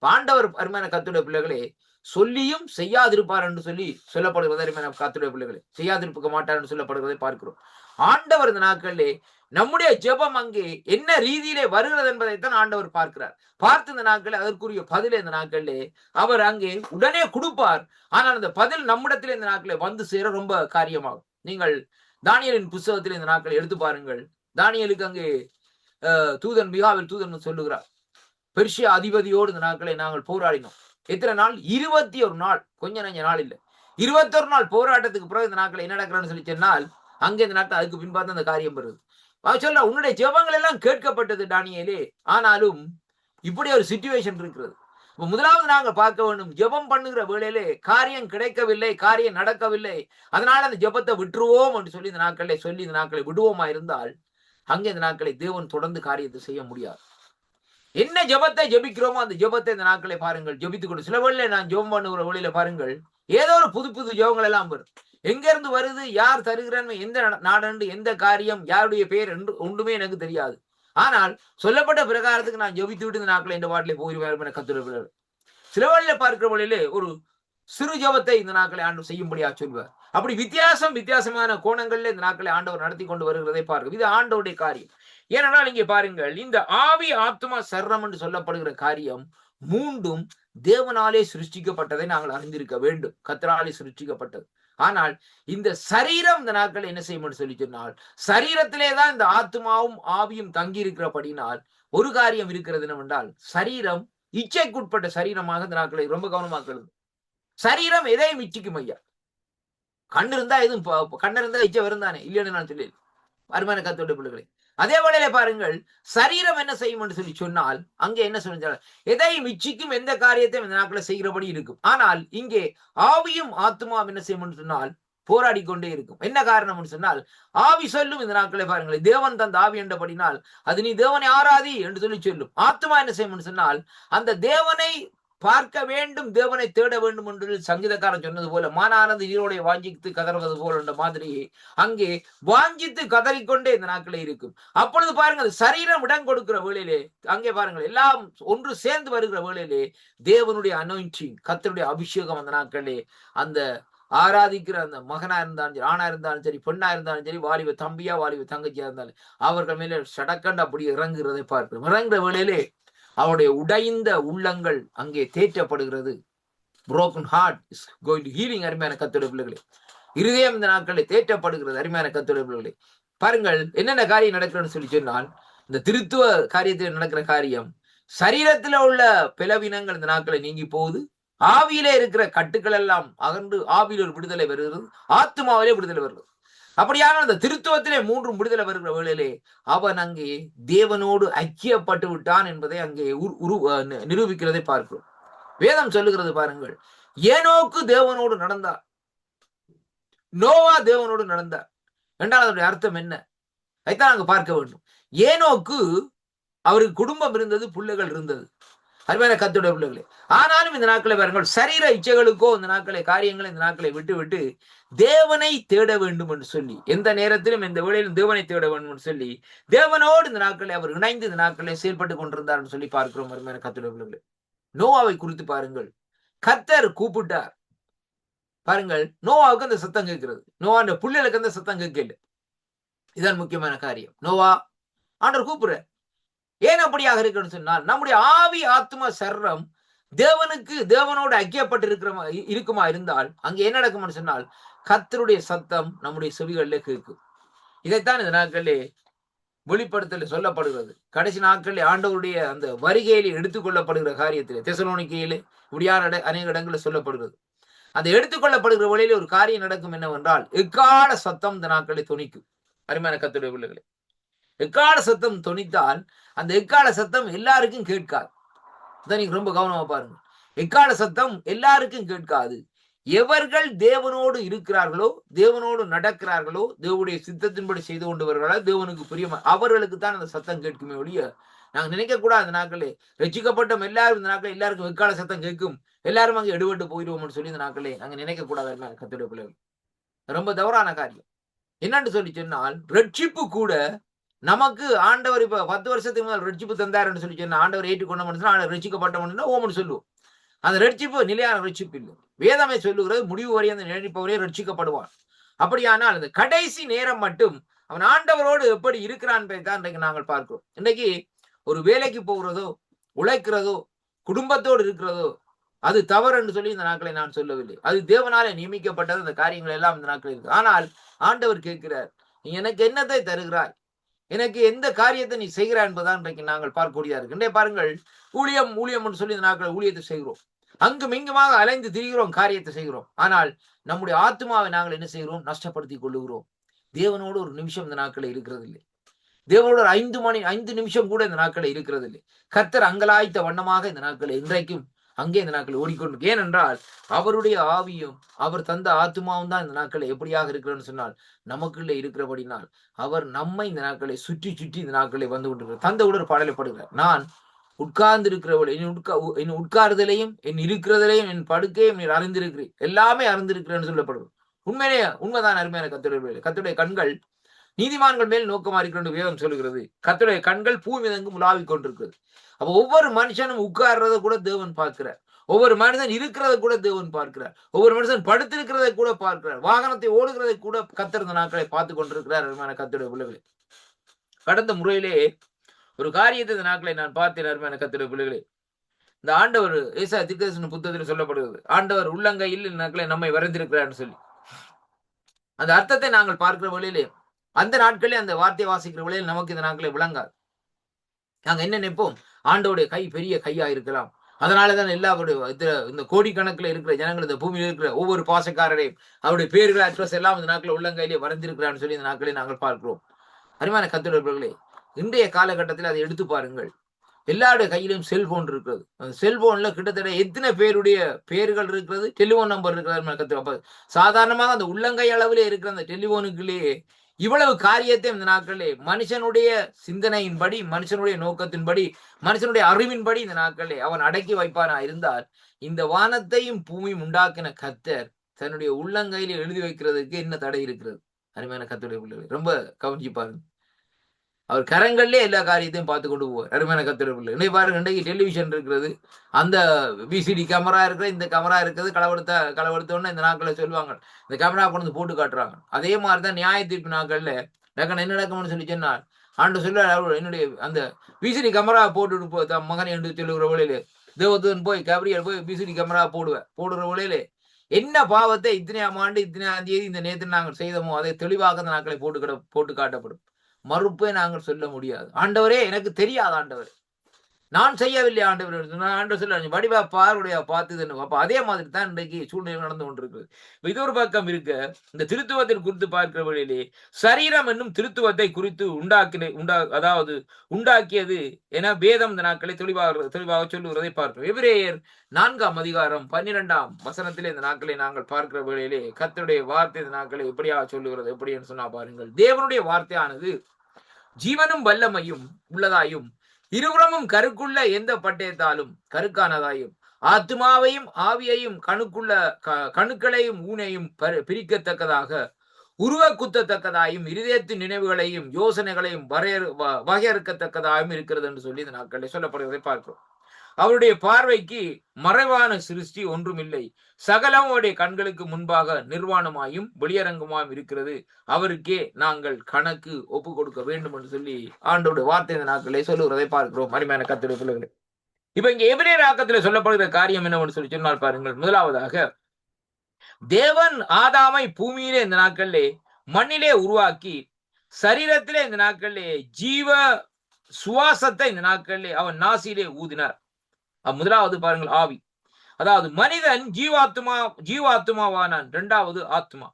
ஆண்டவர் அருமையான கர்த்தருடைய பிள்ளைகளே, சொல்லியும் செய்யாதிருப்பார் என்று சொல்லி சொல்லப்படுகிறது. அருமையான கர்த்தருடைய பிள்ளைகளே, செய்யாதிருக்க மாட்டார் என்று சொல்லப்படுவதை பார்க்கிறோம். ஆண்டவர் இந்த நாட்களிலே நம்முடைய ஜெபம் அங்கே என்ன ரீதியிலே வருகிறது என்பதைத்தான் ஆண்டவர் பார்க்கிறார். பார்த்து இந்த நாட்களில் அதற்குரிய பதில் இந்த நாட்களிலே அவர் அங்கே உடனே கொடுப்பார். ஆனால் அந்த பதில் நம்மிடத்தில் இந்த நாட்களை வந்து சேர ரொம்ப காரியமாகும். நீங்கள் தானியேலின் புத்தகத்தில் இந்த நாட்களை எடுத்து பாருங்கள். தானியேலுக்கு அங்கே தூதன் மிகாவேல் தூதன் சொல்லுகிறார், பெர்ஷியா அதிபதியோடு இந்த நாட்களை நாங்கள் போராடினோம். எத்தனை நாள்? 21 நாள். கொஞ்ச நெஞ்ச நாள் இல்லை, 21 நாள் போராட்டத்துக்கு பிறகு இந்த நாட்களை என்ன நடக்கிறான்னு சொல்லி சொன்னால், அங்கே இந்த நாட்கள் அதுக்கு பின்பார்த்து அந்த காரியம் வருது. சொல்ல, உன்னுடைய ஜெபங்கள் எல்லாம் கேட்கப்பட்டது தானியேலே, ஆனாலும் இப்படி ஒரு சிச்சுவேஷன் இருக்கிறது. முதலாவது நாங்கள் பார்க்க வேண்டும், ஜெபம் பண்ணுகிற வேளையிலே காரியம் கிடைக்கவில்லை, காரியம் நடக்கவில்லை, அதனால அந்த ஜெபத்தை விட்டுருவோம் என்று சொல்லி இந்த நாட்களை சொல்லி இந்த நாட்களை விடுவோமா இருந்தால் அங்கே இந்த நாட்களை தேவன் தொடர்ந்து காரியத்தை செய்ய முடியாது. என்ன ஜெபத்தை ஜெபிக்கிறோமோ அந்த ஜெபத்தை இந்த நாட்களை பாருங்கள் ஜெபித்துக் கொண்டு, சில வேளையில நான் ஜெபம் பண்ணுகிற வேளையில பாருங்கள், ஏதோ ஒரு புது புது ஜெபங்கள் எல்லாம் வரும். எங்க இருந்து வருது, யார் தருகிறான், எந்த நாடு, எந்த காரியம், யாருடைய பெயர் என்று ஒன்றுமே எனக்கு தெரியாது. ஆனால் சொல்லப்பட்ட பிரகாரத்துக்கு நான் ஜெபித்து விட்டு இந்த நாட்களை இந்த வாட்டிலே போயிருவேன். கத்துரை சில வழியில பார்க்கிற வழியிலே ஒரு சிறு ஜெபத்தை இந்த நாட்களை ஆண்டு செய்யும்படியா சொல்வார். அப்படி வித்தியாசமான கோணங்கள்ல இந்த நாட்களை ஆண்டவர் நடத்தி கொண்டு வருகிறதை பார்க்கும். இது ஆண்டவருடைய காரியம். ஏனென்றால் இங்கே பாருங்கள், இந்த ஆவி ஆத்மா சர்ரம் என்று சொல்லப்படுகிற காரியம் மூன்றும் தேவனாலே சிருஷ்டிக்கப்பட்டதை நாங்கள் அறிந்திருக்க வேண்டும். கர்த்தராலே சிருஷ்டிக்கப்பட்டது. ஆனால் இந்த சரீரம் இந்த நாட்கள் என்ன செய்யும் சொல்லி சொன்னால், சரீரத்திலே தான் இந்த ஆத்மாவும் ஆவியும் தங்கி இருக்கிறபடினால் ஒரு காரியம் இருக்கிறது என்னவென்றால், சரீரம் இச்சைக்குட்பட்ட சரீரமாக இந்த நாட்களை ரொம்ப கவனமாக்கிறது. சரீரம் எதையும் இச்சிக்கும் ஐயா. கண்ணு இருந்தா எதுவும் கண்ணு இருந்தா இச்சை வரும் தானே, இல்லைன்னு நான் சொல்லி அருமையான கர்த்தருடைய பிள்ளைகளே. அதே வேளையில பாருங்கள், சரீரம் என்ன செய்யும் என்று சொல்லி சொன்னால், அங்கே என்ன சொல்ல எதையும் இச்சிக்கும், எந்த காரியத்தையும் இந்த நாட்களை செய்கிறபடி இருக்கும். ஆனால் இங்கே ஆவியும் ஆத்மாவும் என்ன செய்யும் என்று சொன்னால் போராடி கொண்டே இருக்கும். என்ன காரணம் சொன்னால், ஆவி சொல்லும் இந்த நாட்களை பாருங்கள், தேவன் தந்த ஆவி என்றபடினால் அது நீ தேவனை ஆராதி என்று சொல்லி சொல்லும். ஆத்மா என்ன செய்யும் சொன்னால், அந்த தேவனை பார்க்க வேண்டும், தேவனை தேட வேண்டும் என்று சங்கீதக்காரன் சொன்னது போல, மானானது நீரோடைய வாஞ்சித்து கதறுவது போல என்ற மாதிரி அங்கே வாஞ்சித்து கதறிக்கொண்டே இந்த நாட்களே இருக்கும். அப்பொழுது பாருங்கள், சரீரம் இடம் கொடுக்கிற வேளையிலே அங்கே பாருங்கள், எல்லாம் ஒன்று சேர்ந்து வருகிற வேளையிலே தேவனுடைய அனாயிண்டிங், கர்த்தருடைய அபிஷேகம் அந்த நாட்களே அந்த ஆராதிக்கிற அந்த மகனா இருந்தாலும் சரி, ஆணா இருந்தாலும் சரி, பெண்ணா இருந்தாலும் சரி, வாலிப தம்பியா வாலிப தங்கச்சியா இருந்தாலும் அவர்கள் மேலே சடக்கண்டு அப்படி இறங்குறதை பார்க்கிறோம். இறங்குற வேளையிலே அவருடைய உடைந்த உள்ளங்கள் அங்கே தேற்றப்படுகிறது. broken heart is going to healing. அருமையான கர்த்தருடைய பிள்ளைகளே, இருதயம் இந்த நாட்களில் தேற்றப்படுகிறது. அருமையான கர்த்தருடைய பிள்ளைகளே, பாருங்கள் என்னென்ன காரியம் நடக்கிறதுன்னு சொல்லி சொன்னால், இந்த திருத்துவ காரியத்தில் நடக்கிற காரியம், சரீரத்தில் உள்ள பிளவினங்கள் இந்த நாட்களை நீங்கி போகுது. ஆவியிலே இருக்கிற கட்டுக்கள் எல்லாம் அகன்று ஆவியில் ஒரு விடுதலை வருகிறது, ஆத்மாவிலே விடுதலை வருகிறது. அப்படியான அந்த திருத்துவத்திலே மூன்றும் விடுதலை வருகிற வேளையிலே அவன் அங்கே தேவனோடு ஐக்கியப்பட்டு விட்டான் என்பதை அங்கே நிரூபிக்கிறதை பார்க்கிறோம். வேதம் சொல்லுகிறது பாருங்கள், ஏனோக்கு தேவனோடு நடந்தார், நோவா தேவனோடு நடந்தார் என்றால் அதனுடைய அர்த்தம் என்ன? அதைத்தான் நாங்கள் பார்க்க வேண்டும். ஏனோக்கு அவருக்கு குடும்பம் இருந்தது, பிள்ளைகள் இருந்தது. அருமையான கர்த்தருடைய பிள்ளைகளே, ஆனாலும் இந்த நாட்களை பாருங்கள், சரீர இச்சைகளுக்கோ இந்த நாட்களை காரியங்களை இந்த நாட்களை விட்டு விட்டு தேவனை தேட வேண்டும் என்று சொல்லி, எந்த நேரத்திலும் எந்த வேளையிலும் தேவனை தேட வேண்டும் என்று சொல்லி தேவனோடு இந்த நாட்களை அவர் இணைந்து இந்த நாட்களை செயல்பட்டு கொண்டிருந்தார் என்று சொல்லி பார்க்கிறோம். அருமையான கர்த்தருடைய பிள்ளைகளே, நோவாவை குறித்து பாருங்கள், கர்த்தர் கூப்பிட்டார். பாருங்கள், நோவாவுக்கு அந்த சத்தம் கேட்கிறது, நோவாண்ட பிள்ளைகளுக்கு அந்த சத்தம் கேட்கல. இதுதான் முக்கியமான காரியம். நோவா ஆண்டவர் கூப்பிடுற, ஏன் அப்படியாக இருக்குன்னு சொன்னால், நம்முடைய ஆவி ஆத்மா சர்ரம் தேவனோடு ஐக்கியப்பட்டு இருக்குமா இருந்தால் அங்கே என்ன நடக்கும்னு சொன்னால், கர்த்தருடைய சத்தம் நம்முடைய செவிகளிலே கேட்கும். இதைத்தான் இந்த நாட்களிலே வெளிப்படுத்தல் சொல்லப்படுகிறது. கடைசி நாட்களில் ஆண்டவருடைய அந்த வருகையிலே எடுத்துக்கொள்ளப்படுகிற காரியத்திலே, தெசலோனிக்கையிலே இப்படியான அநேக இடங்களில் சொல்லப்படுகிறது. அந்த எடுத்துக்கொள்ளப்படுகிற வழியிலே ஒரு காரியம் நடக்கும் என்னவென்றால், எக்கால சத்தம் இந்த நாட்களை தொனிக்கும். அருமையான கர்த்தருடைய பிள்ளைகளே, எக்கால சத்தம் தொனித்தால் அந்த எக்கால சத்தம் எல்லாருக்கும் கேட்காது. இதை நீங்க ரொம்ப கவனமா பாருங்க. எக்கால சத்தம் எல்லாருக்கும் கேட்காது. எவர்கள் தேவனோடு இருக்கிறார்களோ, தேவனோடு நடக்கிறார்களோ, தேவனுடைய சித்தத்தின்படி செய்து கொண்டு வருகிறார்களோ, தேவனுக்கு பிரியமா அவர்களுக்கு தான் அந்த சத்தம் கேட்குமே ஒழிய, நாங்க நினைக்க கூடாது இந்த நாட்களே ரட்சிக்கப்பட்ட எல்லாரும் இந்த நாட்கள் எல்லாருக்கும் எக்கால சத்தம் கேட்கும், எல்லாரும் அங்கே எடுபட்டு போயிடுவோம்னு சொல்லி இந்த நாட்களே நாங்க நினைக்க கூடாது. கர்த்தருடைய பிள்ளைகள், ரொம்ப தவறான காரியம். என்னன்னு சொல்லி சொன்னால், ரட்சிப்பு கூட நமக்கு ஆண்டவர் இப்ப 10 வருஷத்துக்கு முதல் ரட்சிப்பு தந்தாருன்னு சொல்லி சொன்ன ஆண்டவர் ஏற்றுக்கொண்ட மனுஷன் ஆண்டவர் ரட்சிக்கப்பட்ட ஓமன்னு சொல்லுவோம். அந்த ரட்சிப்பு நிலையான ரட்சிப்பு இல்லை. வேதமே சொல்லுகிறது, முடிவு வரை அந்த நினைப்பவரே ரட்சிக்கப்படுவான். அப்படியானால் அந்த கடைசி நேரம் மட்டும் அவன் ஆண்டவரோடு எப்படி இருக்கிறான் தான் இன்றைக்கு நாங்கள் பார்க்கிறோம். இன்றைக்கு ஒரு வேலைக்கு போகிறதோ, உழைக்கிறதோ, குடும்பத்தோடு இருக்கிறதோ அது தவறு என்று சொல்லி இந்த நாட்களை நான் சொல்லவில்லை. அது தேவனாலே நியமிக்கப்பட்டது. அந்த காரியங்கள் எல்லாம் இந்த நாட்களில் இருக்கு. ஆனால் ஆண்டவர் கேட்கிறார், நீ எனக்கு என்னத்தை தருகிறாய், எனக்கு எந்த காரியத்தை நீ செய்கிறாய் என்பதான் இன்றைக்கு நாங்கள் பார்க்கக்கூடியதா இருக்கு. இன்றைய பாருங்கள், ஊழியம் சொல்லி இந்த நாட்கள் ஊழியத்தை செய்கிறோம், அங்கும் இங்குமாக அலைந்து திரிகிறோம், காரியத்தை செய்கிறோம். ஆனால் நம்முடைய ஆத்மாவை நாங்கள் என்ன செய்கிறோம், நஷ்டப்படுத்தி கொள்ளுகிறோம். தேவனோடு ஒரு நிமிஷம் இந்த நாட்களில் இருக்கிறது இல்லை. தேவனோடு ஒரு 5 நிமிஷம் கூட இந்த நாட்களில் இருக்கிறது இல்லை. கர்த்தர் அங்கலாய்த்த வண்ணமாக இந்த நாட்களில் இன்றைக்கும் அங்கே இந்த நாட்கள் ஓடிக்கொண்டு, ஏனென்றால் அவருடைய ஆவியும் அவர் தந்த ஆத்மாவும் தான் இந்த நாட்களை எப்படியாக இருக்கிறன்னு சொன்னால் நமக்குள்ளே இருக்கிறபடினால் அவர் நம்மை இந்த நாட்களை சுற்றி இந்த நாட்களை வந்து கொண்டிருக்கிறார். தந்த உடல் பாடலைப்படுகிறார், நான் உட்கார்ந்து இருக்கிறவள் என் உட்கார்தலையும் என் இருக்கிறதிலையும் என் படுக்கையும் நீர் அறிந்திருக்கிறேன், எல்லாமே அறிந்திருக்கிறேன்னு சொல்லப்படுகிறது. உண்மைதான். அருமையான கர்த்தருடைய கண்கள் நீதிமான்கள் மேல் நோக்கமா இருக்கிற வேதம் சொல்லுகிறது. கர்த்தருடைய கண்கள் பூமி எங்கும் உலாவிக் கொண்டிருக்கிறது. அப்ப ஒவ்வொரு மனுஷனும் உட்கார்றத கூட தேவன் பார்க்கிறார். ஒவ்வொரு மனிதன் இருக்கிறத கூட தேவன் பார்க்கிறார். ஒவ்வொரு மனுஷன் படுத்திருக்கிறதை கூட பார்க்கிறார். வாகனத்தை ஓடுகிறதை கூட கர்த்தர் இந்த நாட்களை பார்த்து கொண்டிருக்கிறார். அருமையான கர்த்தருடைய பிள்ளைகளே, கடந்த முறையிலே ஒரு காரியத்தை இந்த நாட்களை நான் பார்த்தேன். அருமையான கர்த்தருடைய பிள்ளைகளே, இந்த ஆண்டவர் ஏசாயா தீர்க்கதரிசன புத்தகத்தில் சொல்லப்படுகிறது, ஆண்டவர் உள்ளங்கையில் இந்த நாட்களை நம்மை வரைந்திருக்கிறார் சொல்லி. அந்த அர்த்தத்தை நாங்கள் பார்க்கிற வழியிலே, அந்த நாட்களே அந்த வார்த்தையை வாசிக்கிற வழியில் நமக்கு இந்த நாட்களை விளங்காது. நாங்க என்ன நினைப்போம், ஆண்டோடைய கை பெரிய கையா இருக்கலாம், அதனாலதான் எல்லாருடைய இந்த கோடிக்கணக்கில் இருக்கிற ஜனங்கள், இந்த பூமியில் இருக்கிற ஒவ்வொரு பாசக்காரரையும் அவருடைய பேர்கள் அட்ரஸ் எல்லாம் இந்த நாட்களில் உள்ளங்கையிலே வரைந்திருக்கிறான்னு சொல்லி இந்த நாட்களை நாங்கள் பார்க்கிறோம். அருமையான கர்த்தருடைய, இன்றைய காலகட்டத்தில் அதை எடுத்து பாருங்கள். எல்லாருடைய கையிலும் செல்போன் இருக்கிறது. அந்த செல்போன்ல கிட்டத்தட்ட எத்தனை பேருடைய பேர்கள் இருக்கிறது, டெலிபோன் நம்பர் இருக்கிறது. சாதாரணமாக அந்த உள்ளங்கை அளவிலே இருக்கிற அந்த டெலிபோனுக்குள்ளேயே இவ்வளவு காரியத்தை இந்த நாட்களே மனுஷனுடைய சிந்தனையின்படி, மனுஷனுடைய நோக்கத்தின்படி, மனுஷனுடைய அறிவின்படி இந்த நாட்களே அவன் அடக்கி வைப்பானா இருந்தால், இந்த வானத்தையும் பூமியும் உண்டாக்கின கர்த்தர் தன்னுடைய உள்ளங்கையில எழுதி வைக்கிறதுக்கு என்ன தடை இருக்கிறது? அருமையான கர்த்தருடைய பிள்ளைகள், ரொம்ப கவனிச்சு பாருங்க. அவர் கரங்கள்லே எல்லா காரியத்தையும் பார்த்து கொண்டு போவார். அருமையான கர்த்தருடைய பிள்ளை, இன்னைக்கு பாருங்க, இன்றைக்கு டெலிவிஷன் இருக்கிறது, அந்த விசிடி கேமரா இருக்கிற, இந்த கேமரா இருக்கிறது, களவெடுத்தோன்னு இந்த நாட்களை சொல்லுவாங்க, இந்த கேமரா கொண்டு போட்டு காட்டுறாங்க. அதே மாதிரிதான் நியாய தீர்ப்பு நாட்கள்ல என்ன நடக்கும்னு சொல்லி சொன்னால், ஆண்டு சொல்ல என்னுடைய அந்த விசிடி கேமரா போட்டுட்டு மகன் என்று சொல்லுகிற வழியிலே தேவதூதன் போய் கேப்ரியல் போய் விசிடி கேமரா போடுற வழியிலே என்ன பாவத்தை இத்தனையாம் ஆண்டு இத்தனையாம் தேதி இந்த நேரத்தில் நாங்கள் செய்தோமோ அதை தெளிவாக அந்த நாட்களை போட்டு காட்டப்படும். மறுப்பே நாங்கள் சொல்ல முடியாது. ஆண்டவரே, எனக்கு தெரியாது ஆண்டவர், நான் செய்யவில்லை ஆண்டவர். ஆண்டவர் சொல்ல வடிவா பாருடைய பார்த்துன்னு. அப்ப அதே மாதிரி தான் இன்றைக்கு சூழ்நிலை நடந்து கொண்டிருக்கு. இது ஒரு பக்கம் இருக்க, இந்த திருத்துவத்தை குறித்து பார்க்கிற வழியிலே சரீரம் என்னும் திருத்துவத்தை குறித்து உண்டாக்கியது என வேதம் இந்த நாட்களை தெளிவாக சொல்லுகிறதை பார்க்கிறோம். எபிரேயர் 4ஆம் அதிகாரம் 12ஆம் வசனத்திலே இந்த நாட்களை நாங்கள் பார்க்கிற வேளையிலே கர்த்தருடைய வார்த்தை இந்த நாட்களை எப்படியாக சொல்லுகிறது, எப்படி என்று சொன்னா பாருங்கள். தேவனுடைய வார்த்தையானது ஜீவனும் வல்லமையும் உள்ளதாயும் இருபுறமும் கருக்குள்ள எந்த பட்டயத்தாலும் கருக்கானதாயும் ஆத்மாவையும் ஆவியையும் கணுக்களையும் ஊனையும் பிரிக்கத்தக்கதாக உருவ குத்தத்தக்கதாயும் இருதயத்தின் நினைவுகளையும் யோசனைகளையும் வகையறுக்கத்தக்கதாயும் இருக்கிறது என்று சொல்லி இந்த நாட்களில் சொல்லப்படுவதை பார்க்கிறோம். அவருடைய பார்வைக்கு மறைவான சிருஷ்டி ஒன்றுமில்லை, சகலம் அவருடைய கண்களுக்கு முன்பாக நிர்வாணமாயும் வெளியரங்கமாயும் இருக்கிறது, அவருக்கே நாங்கள் கணக்கு ஒப்பு கொடுக்க வேண்டும் என்று சொல்லி ஆண்டோட வார்த்தை இந்த நாட்களை சொல்லுகிறதை பார்க்கிறோம். அருமையான கர்த்தருடைய பிள்ளைகளே, இப்ப இங்க எபிரேயர் ஆக்கத்தில் சொல்லப்படுகிற காரியம் என்னவென்று சொல்லி சொன்னால் பாருங்கள். முதலாவதாக, தேவன் ஆதாமை பூமியிலே இந்த நாட்களிலே மண்ணிலே உருவாக்கி சரீரத்திலே இந்த நாட்களிலே ஜீவ சுவாசத்தை இந்த நாட்களிலே அவன் நாசியிலே ஊதினார். முதலாவது பாருங்கள், ஆவி, அதாவது மனிதன் ஜீவாத்மாவானான். இரண்டாவது ஆத்மா.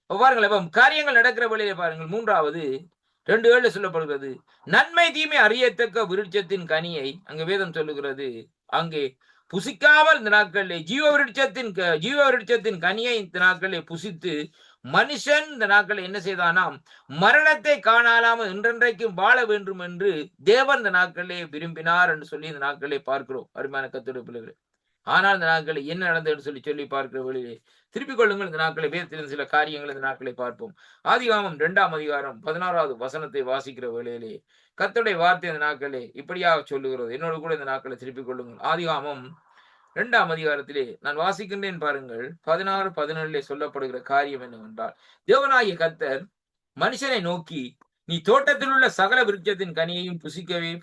பாருங்கள், இப்ப காரியங்கள் நடக்கிற வழியிலே பாருங்கள். மூன்றாவது 2:7 சொல்லப்படுகிறது, நன்மை தீமை அறியத்தக்க விருட்சத்தின் கனியை அங்க வேதம் சொல்லுகிறது, அங்கே புசிக்காமல் இந்த நாட்களிலே ஜீவ விருட்சத்தின் கனியை இந்த நாட்களிலே புசித்து மனுஷன் இந்த நாட்களில் என்ன செய்தானாம், மரணத்தை காணாமல் என்றென்றைக்கும் வாழ வேண்டும் என்று தேவன் இந்த நாட்களிலே விரும்பினார் என்று சொல்லி இந்த நாட்களிலே பார்க்கிறோம். அருமையான கர்த்தருடைய பிள்ளைகளே, ஆனால் இந்த நாட்களில் என்ன நடந்தது சொல்லி பார்க்கிற வழியிலே திருப்பிக் கொள்ளுங்கள். இந்த நாட்களை வேதத்தின் சில காரியங்கள் இந்த நாட்களை பார்ப்போம். ஆதிகாமம் 2ஆம் அதிகாரம் 16வது வசனத்தை வாசிக்கிற வேளையிலே கர்த்தருடைய வார்த்தை இந்த நாட்களே இப்படியாக சொல்லுகிறது. என்னோடு கூட இந்த நாட்களை திருப்பிக் கொள்ளுங்கள். ஆதிகாமம் 2ஆம் அதிகாரத்திலே நான் வாசிக்கின்றேன் பாருங்கள். 16-17 சொல்லப்படுகிற காரியம் என்னவென்றால், தேவனாகிய கர்த்தர் மனுஷனை நோக்கி, நீ தோட்டத்தில் உள்ள சகல விருட்சத்தின் கனியையும்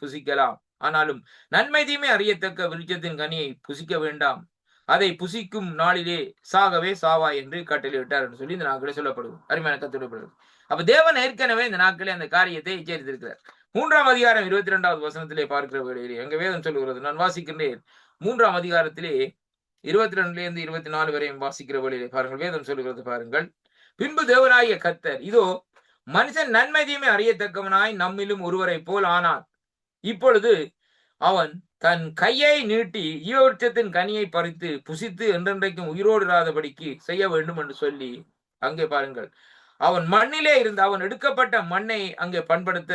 புசிக்கலாம், ஆனாலும் நன்மை தீமை அறியத்தக்க விருட்சத்தின் கனியை புசிக்க வேண்டாம், அதை புசிக்கும் நாளிலே சாகவே சாவாய் என்று கட்டளையிட்டார் என்று சொல்லி இந்த நாட்களே சொல்லப்படுது. அருமையான கர்த்தருடைய, அப்ப தேவன் ஏற்கனவே இந்த நாட்களே அந்த காரியத்தை எச்சரித்திருக்கிறார். 3ஆம் அதிகாரம் 22வது வசனத்திலே பார்க்கிற வேளையிலே எங்க வேதம் சொல்லுகிறது, நான் வாசிக்கின்றேன். 3ஆம் அதிகாரத்திலே 22 24 வரையும் வாசிக்கிற வேளையிலே பாருங்கள், வேதம் சொல்லுகிறது பாருங்கள். பின்பு தேவனாகிய கர்த்தர், இதோ மனுஷன் நன்மை தீமை அறியத்தக்கவனாய் நம்மிலும் ஒருவரை போல் ஆனான், இப்பொழுது அவன் தன் கையை நீட்டி ஈவருட்சத்தின் கனியை பறித்து புசித்து என்றென்றைக்கும் உயிரோடு இராதபடிக்கு செய்ய வேண்டும் என்று சொல்லி அங்கே பாருங்கள், அவன் மண்ணிலே இருந்து அவன் எடுக்கப்பட்ட மண்ணை அங்கே பண்படுத்த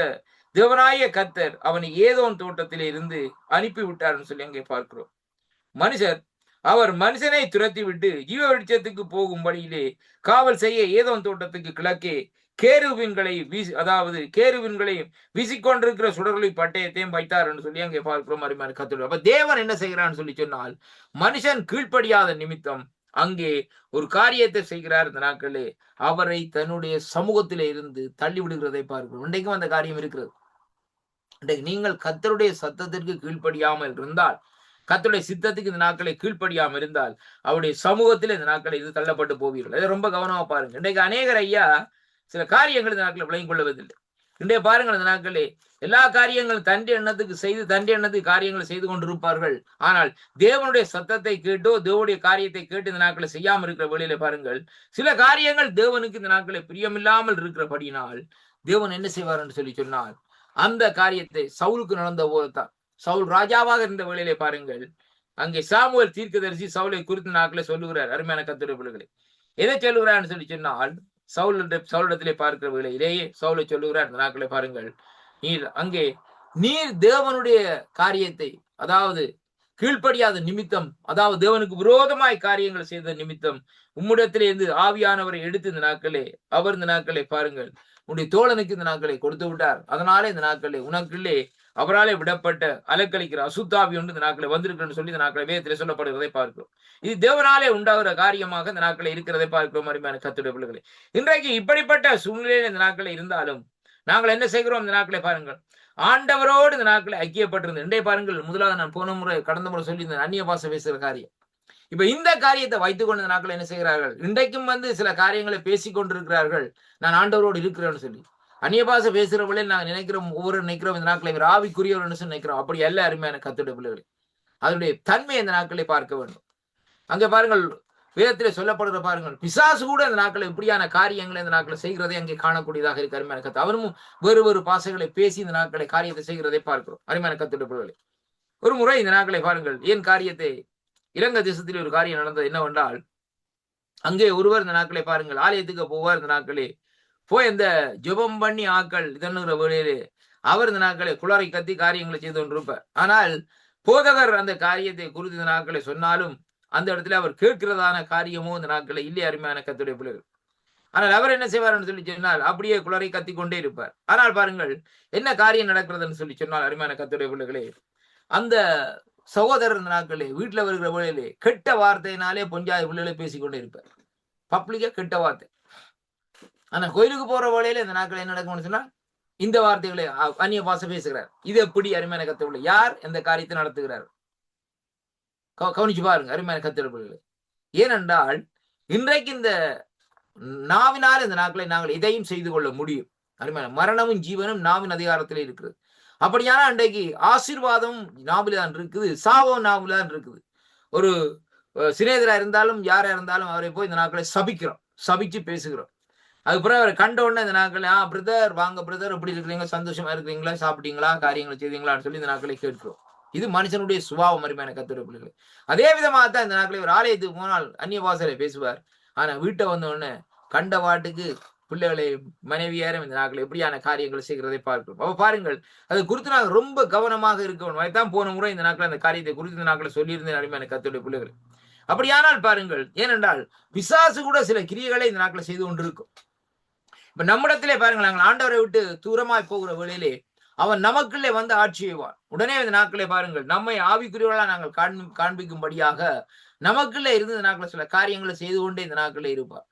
தேவனாகிய கர்த்தர் அவனை ஏதோன் தோட்டத்திலே இருந்து அனுப்பி விட்டார்னு சொல்லி அங்கே பார்க்கிறோம். மனுஷர் அவர் மனுஷனை துரத்தி விட்டு ஜீவ வெளிச்சத்துக்கு போகும் வழியிலே காவல் செய்ய ஏதோம் தோட்டத்துக்கு கிழக்கே கேருவின்களை வீசிக்கொண்டிருக்கிற சுடர்களை பட்டயத்தையும் வைத்தார் என்று சொல்லி அங்கே பார்க்கிறோம். அருமையான கர்த்தருடைய. அப்ப தேவன் என்ன செய்கிறான்னு சொல்லி சொன்னால், மனுஷன் கீழ்ப்படியாத நிமித்தம் அங்கே ஒரு காரியத்தை செய்கிறார். இந்த நாட்களே அவரை தன்னுடைய சமூகத்திலே இருந்து தள்ளி விடுகிறதை பார்க்கிறோம். இன்றைக்கும் அந்த காரியம் இருக்கிறது. இன்றைக்கு நீங்கள் கர்த்தருடைய சத்தத்திற்கு கீழ்ப்படியாமல் இருந்தால், கர்த்தருடைய சித்தத்துக்கு இந்த நாட்களை கீழ்ப்படியாமல் இருந்தால், அவருடைய சமூகத்தில் இந்த நாட்களை இது தள்ளப்பட்டு போவீர்கள். அதை ரொம்ப கவனமா பாருங்க. இன்றைக்கு அநேகர் ஐயா சில காரியங்கள் இந்த நாட்களை விளங்கிக் கொள்வதில்லை. இன்றைய பாருங்கள், இந்த நாட்களே எல்லா காரியங்களும் தண்டி எண்ணத்துக்கு காரியங்களை செய்து கொண்டிருப்பார்கள். ஆனால் தேவனுடைய சத்தத்தை கேட்டோ தேவனுடைய காரியத்தை கேட்டு இந்த நாட்களை செய்யாமல் இருக்கிற வழியில பாருங்கள், சில காரியங்கள் தேவனுக்கு இந்த நாட்களை பிரியமில்லாமல் இருக்கிறபடினால் தேவன் என்ன செய்வார் என்று சொல்லி சொன்னால், அந்த காரியத்தை சவுலுக்கு நடந்த போதுதான், சவுல் ராஜாவாக இருந்த வேளையிலே பாருங்கள், அங்கே சாமுவேல் தீர்க்கதரிசி சவுலை குறித்து நாட்களை சொல்லுகிறார். அருமையான கர்த்தருடைய பிள்ளைகளே, எதை சொல்லுகிறார் சொல்லி சொன்னால், சவுலிடத்திலே பார்க்கிற வேளையிலேயே சவுலை சொல்லுகிறார். இந்த நாட்களை பாருங்கள், நீர் தேவனுடைய காரியத்தை, அதாவது கீழ்ப்படியாத நிமித்தம், அதாவது தேவனுக்கு விரோதமாய் காரியங்கள் செய்த நிமித்தம் உம்மிடத்திலே இருந்து ஆவியானவரை எடுத்து இந்த நாட்களே அவர் இந்த நாட்களை பாருங்கள் உன்னுடைய தோழனுக்கு இந்த நாட்களை கொடுத்து விட்டார். அதனாலே இந்த நாட்களே உனக்குள்ளே அவராலே விடப்பட்ட அலக்களிக்கிற அசுத்தாவி ஒன்று இந்த நாட்களை வந்திருக்குன்னு சொல்லி இந்த நாட்களை வேதத்திலே சொல்லப்படுகிறதை பார்க்கிறோம். இது தேவனாலே உண்டாகிற காரியமாக இந்த நாட்களை இருக்கிறதை பார்க்கிறோம். அருமையான கர்த்தருடைய பிள்ளைகளே, இன்றைக்கு இப்படிப்பட்ட சூழ்நிலையில் இந்த நாட்களை இருந்தாலும் நாங்கள் என்ன செய்கிறோம்? இந்த நாட்களை பாருங்கள், ஆண்டவரோடு இந்த நாட்களை ஐக்கியப்பட்டிருந்தது. இன்றைய பாருங்கள், முதலாவது நான் கடந்த முறை சொல்லி இந்த அந்நிய பாஷை பேசுகிற காரியம், இப்ப இந்த காரியத்தை வைத்துக் கொண்டு இந்த நாட்கள் என்ன செய்கிறார்கள்? இன்றைக்கும் சில காரியங்களை பேசிக் கொண்டிருக்கிறார்கள், நான் ஆண்டவரோடு இருக்கிறேன்னு சொல்லி. அந்நிய பாஷை பேசுறவர்களே நாங்கள் நினைக்கிறோம் இந்த நாட்களை இவர் ஆவிக்குரியவர் நினைக்கிறோம். அப்படி அல்ல. அருமையான கர்த்தருடைய பிள்ளைகளே, அதனுடைய தன்மை இந்த நாட்களை பார்க்க வேண்டும். அங்கே பாருங்கள், வேதத்திலே சொல்லப்படுகிற பாருங்கள், பிசாசு கூட இந்த நாட்களை இப்படியான காரியங்களை இந்த நாட்களை செய்கிறதை அங்கே காணக்கூடியதாக இருக்கு. அருமையான கர்த்தர் அவரும் வேறு பாசைகளை பேசி இந்த நாட்களை காரியத்தை செய்கிறதை பார்க்கிறோம். அருமையான கர்த்தருடைய பிள்ளைகளே, ஒரு முறை இந்த நாட்களை பாருங்கள், ஏன் காரியத்தை இலங்கை தேசத்தில் ஒரு காரியம் நடந்தது என்னவென்றால், அங்கே ஒருவர் இந்த நாட்களை பாருங்கள் ஆலயத்துக்கு போவார். இந்த நாட்களே போய் இந்த ஜெபம் பண்ணி ஆக்கள் இதன்னுகிற வேளையிலே அவர் இந்த நாட்களை குளறை கத்தி காரியங்களை செய்து கொண்டிருப்பார். ஆனால் போதகர் அந்த காரியத்தை குறித்து இந்த நாட்களை சொன்னாலும் அந்த இடத்துல அவர் கேட்கிறதான காரியமோ இந்த நாட்களை இல்லை. அருமையான கர்த்தருடைய பிள்ளைகள், ஆனால் அவர் என்ன செய்வார் சொல்லி சொன்னால் அப்படியே குளறை கத்தி கொண்டே இருப்பார். ஆனால் பாருங்கள் என்ன காரியம் நடக்கிறதுன்னு சொல்லி சொன்னால், அருமையான கர்த்தருடைய பிள்ளைகளே, அந்த சகோதரர் இந்த நாட்களே வீட்டுல வருகிற வேளையிலே கெட்ட வார்த்தையினாலே பொஞ்சாதி பிள்ளைகளை பேசிக்கொண்டே இருப்பார். பப்ளிக்கா கெட்ட வார்த்தை. ஆனா கோயிலுக்கு போற வேளையில இந்த நாட்கள் என்ன நடக்கும்னு சொன்னா இந்த வார்த்தைகளை அந்நிய பாஷை பேசுகிறார். இது எப்படி? அருமையான கர்த்தருடைய யார் இந்த காரியத்தை நடத்துகிறார்? கவனிச்சு பாருங்க அருமையான கர்த்தருடைய பிள்ளைகளே. ஏனென்றால் இன்றைக்கு இந்த நாவினால் இந்த நாட்களை நாங்கள் இதையும் செய்து கொள்ள முடியும். அருமையான மரணமும் ஜீவனும் நாவின் அதிகாரத்திலே இருக்கிறது. அப்படியான அன்றைக்கு ஆசீர்வாதம் நாவில தான் இருக்குது, சாபம் நாவில தான் இருக்குது. ஒரு சிநேகிதரா இருந்தாலும் யாரா இருந்தாலும் அவரை போய் இந்த நாட்களை சபிச்சு பேசுகிறோம். அதுக்கப்புறம் அவரை கண்ட உடனே இந்த நாட்களை பிரதர் வாங்க பிரதர், எப்படி இருக்கிறீங்க, சந்தோஷமா இருக்கிறீங்களா, சாப்பிட்டீங்களா, காரியங்களை செய்தீங்களான்னு சொல்லி இந்த நாட்களை கேட்கிறோம். இது மனுஷனுடைய சுபாவம். அருமையான கர்த்தருடைய பிள்ளைகளை, அதே விதமாக தான் இந்த நாட்களை ஒரு ஆலயத்துக்கு போனால் அந்நிய பாஷையில பேசுவார். ஆனா வீட்டை வந்த உடனே கண்ட வாட்டுக்கு பிள்ளைகளை மனைவியாரும் இந்த நாட்கள் எப்படியான காரியங்களை செய்கிறதை பார்க்கிறோம். அப்ப பாருங்கள், அது குறித்து நாங்கள் ரொம்ப கவனமாக இருக்கணும். அதுதான் போன முறை இந்த நாட்கள் அந்த காரியத்தை குறித்து இந்த நாட்களை சொல்லியிருந்தேன். அருமையான கர்த்தருடைய பிள்ளைகள், அப்படியானால் பாருங்கள், ஏனென்றால் பிசாசு கூட சில கிரியைகளை இந்த நாட்களை செய்து கொண்டிருக்கும். இப்ப நம்மிடத்திலே பாருங்கள், நாங்கள் ஆண்டவரை விட்டு தூரமாய் போகிற வேளையிலே அவன் நமக்குள்ளே வந்து ஆட்சி செய்வான். உடனே இந்த நாட்களை பாருங்கள், நம்மை ஆவிக்குரியவர்களா நாங்கள் காண்பிக்கும்படியாக நமக்குள்ளே இருந்து இந்த நாட்களை சில காரியங்களை செய்து கொண்டே இந்த நாட்களே இருப்பார்.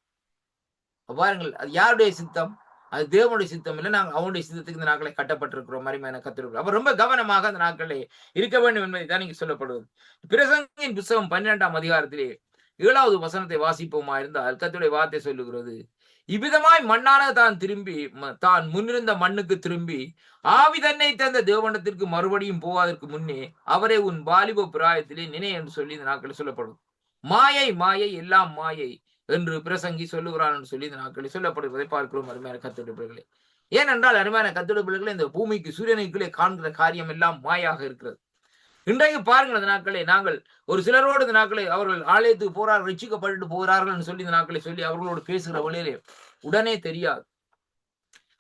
பாருங்கள், அது யாருடைய சித்தம்? அது தேவனுடைய சித்தம் இல்லை. நாங்கள் அவனுடைய சித்தத்துக்கு இந்த நாட்களை கட்டப்பட்டிருக்கிறோம். அருமையான கர்த்தருடைய அப்ப ரொம்ப கவனமாக அந்த நாட்களே இருக்க வேண்டும் என்பதை தான் நீங்க சொல்லப்படுவது. பிரசங்கியின் புத்தகம் 12ஆம் அதிகாரத்திலே 7வது வசனத்தை வாசிப்போமா இருந்தால் கர்த்தருடைய வார்த்தை சொல்லுகிறது, இவ்விதமாய் மண்ணான தான் முன்னிருந்த மண்ணுக்கு திரும்பி ஆவி தன்னை தந்த தேவனத்திற்கு மறுபடியும் போவதற்கு முன்னே அவரை உன் வாலிப பிராயத்திலே நினை என்று சொல்லி இந்த நாட்களில் சொல்லப்படும். மாயை மாயை எல்லாம் மாயை என்று பிரசங்கி சொல்லுகிறான் என்று சொல்லி இந்த நாட்களில் சொல்லப்படுவதை பார்க்கிறோம். அருமையான கர்த்தருடைய பிள்ளைகளே, ஏனென்றால் அருமையான கர்த்தருடைய பிள்ளைகளே, இந்த பூமிக்கு சூரியனுக்குள்ளே காண்கிற காரியம் எல்லாம் மாயாக இருக்கிறது. இன்றைக்கு பாருங்கள், இந்த நாட்களை நாங்கள் ஒரு சிலரோடு இந்த நாட்களை அவர்கள் ஆலயத்துக்கு போறார்கள், ரட்சிக்கப்பட்டு போகிறார்கள் என்று சொல்லி இந்த நாட்களை சொல்லி அவர்களோடு பேசுகிற வழியிலே உடனே தெரியாது.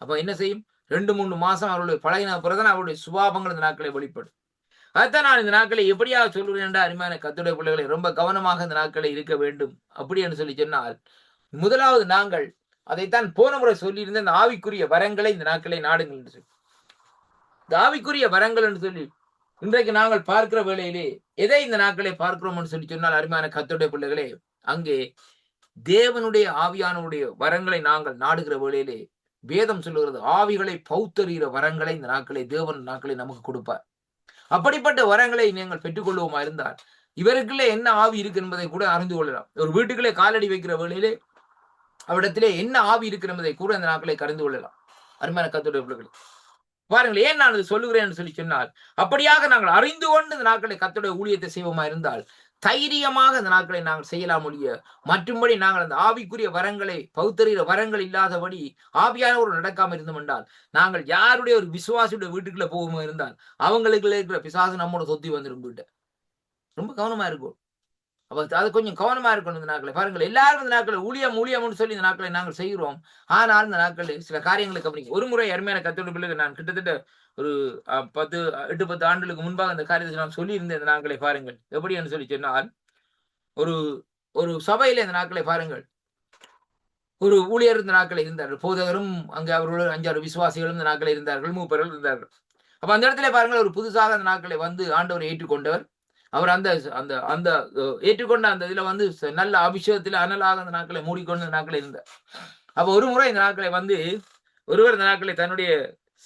அப்ப என்ன செய்யும்? 2-3 மாசம் அவர்களுடைய பழகின பிறகு அவருடைய சுபாவங்கள் இந்த நாட்களை வெளிப்படும். அதுதான் நான் இந்த நாட்களை எப்படியாக சொல்கிறேன் என்ற அருமையான கர்த்தருடைய பிள்ளைகளை ரொம்ப கவனமாக இந்த நாட்களை இருக்க வேண்டும். அப்படி என்று சொல்லி சொன்னால், முதலாவது நாங்கள் அதைத்தான் போன முறை சொல்லியிருந்த இந்த ஆவிக்குரிய வரங்களை இந்த நாட்களை நாடுங்கள் என்று சொல்லி, இந்த ஆவிக்குரிய வரங்கள் என்று சொல்லி இன்றைக்கு நாங்கள் பார்க்கிற வேளையிலே எதை இந்த நாட்களை பார்க்கிறோம் என்று சொல்லி சொன்னால், அருமையான கர்த்தருடைய பிள்ளைகளே, அங்கே தேவனுடைய ஆவியானவருடைய வரங்களை நாங்கள் நாடுகிற வேளையிலே வேதம் சொல்லுகிறது, ஆவிகளை பௌத்தறிகிற வரங்களை இந்த நாட்களை தேவன் நாட்களை நமக்கு கொடுப்பார். அப்படிப்பட்ட வரங்களை நீங்கள் பெற்றுக்கொள்வோமா இருந்தால், இவருக்குள்ளே என்ன ஆவி இருக்கு என்பதை கூட அறிந்து கொள்ளலாம். ஒரு வீட்டுக்குள்ளே காலடி வைக்கிற வேளையிலே அவரிடத்திலே என்ன ஆவி இருக்கு என்பதை கூட இந்த நாட்களை அறிந்து கொள்ளலாம். அருமையான கர்த்தருடைய பிள்ளைகளே, பாருங்கள், ஏன் நான் இது சொல்லுகிறேன் என்று சொல்லி சொன்னால், அப்படியாக நாங்கள் அறிந்து கொண்டு இந்த நாட்களை கர்த்தருடைய ஊழியத்தை செய்வோமா இருந்தால், தைரியமாக இந்த நாட்களை நாங்கள் செய்யலாம் ஒழிய, மற்றும்படி நாங்கள் அந்த ஆவிக்குரிய வரங்களை பௌத்தறிகிற வரங்கள் இல்லாதபடி ஆவியானவர் நடக்காம இருந்தோம் என்றால், நாங்கள் யாருடைய ஒரு விசுவாசியுடைய வீட்டுக்குள்ள போவோமா இருந்தால், அவங்களுக்கு இருக்கிற பிசாசு நம்மோட சொத்தி வந்துடும் வீட்டை. ரொம்ப கவனமா இருக்கும். அப்ப அது கொஞ்சம் கவனமா இருக்கணும். இந்த நாட்களை பாருங்கள், எல்லாரும் இந்த நாட்களை ஊழியம்னு சொல்லி இந்த நாட்களை நாங்கள் செய்கிறோம். ஆனால் இந்த நாட்களில் சில காரியங்களை கவனிக்க, ஒரு முறை அருமையான கர்த்தருடைய பிள்ளைகள், நான் கிட்டத்தட்ட ஒரு 8-10 ஆண்டுகளுக்கு முன்பாக இந்த காரியத்தை நான் சொல்லியிருந்தேன். இந்த நாட்களை பாருங்கள், எப்படி என்று சொல்லி சொன்னால், ஒரு ஒரு சபையில இந்த நாட்களை பாருங்கள், ஒரு ஊழியர் இந்த நாட்களை இருந்தார்கள், போதகரும் அங்கே அவர்களோடு 5-6 விசுவாசிகளும் இந்த நாட்களை இருந்தார்கள், மூப்பர்கள் இருந்தார்கள். அப்ப அந்த இடத்துல பாருங்கள், ஒரு புதுசாக அந்த நாட்களை வந்து ஆண்டவரை ஏற்றுக்கொண்டவர், அவர் அந்த அந்த அந்த ஏற்றுக்கொண்ட அந்த இதுல வந்து நல்ல அபிஷேகத்துல அனலாக அந்த நாட்களை மூடிக்கொண்டு இந்த நாட்களை இருந்தார். அப்ப ஒரு முறை இந்த நாட்களை வந்து ஒருவர் இந்த நாட்களை தன்னுடைய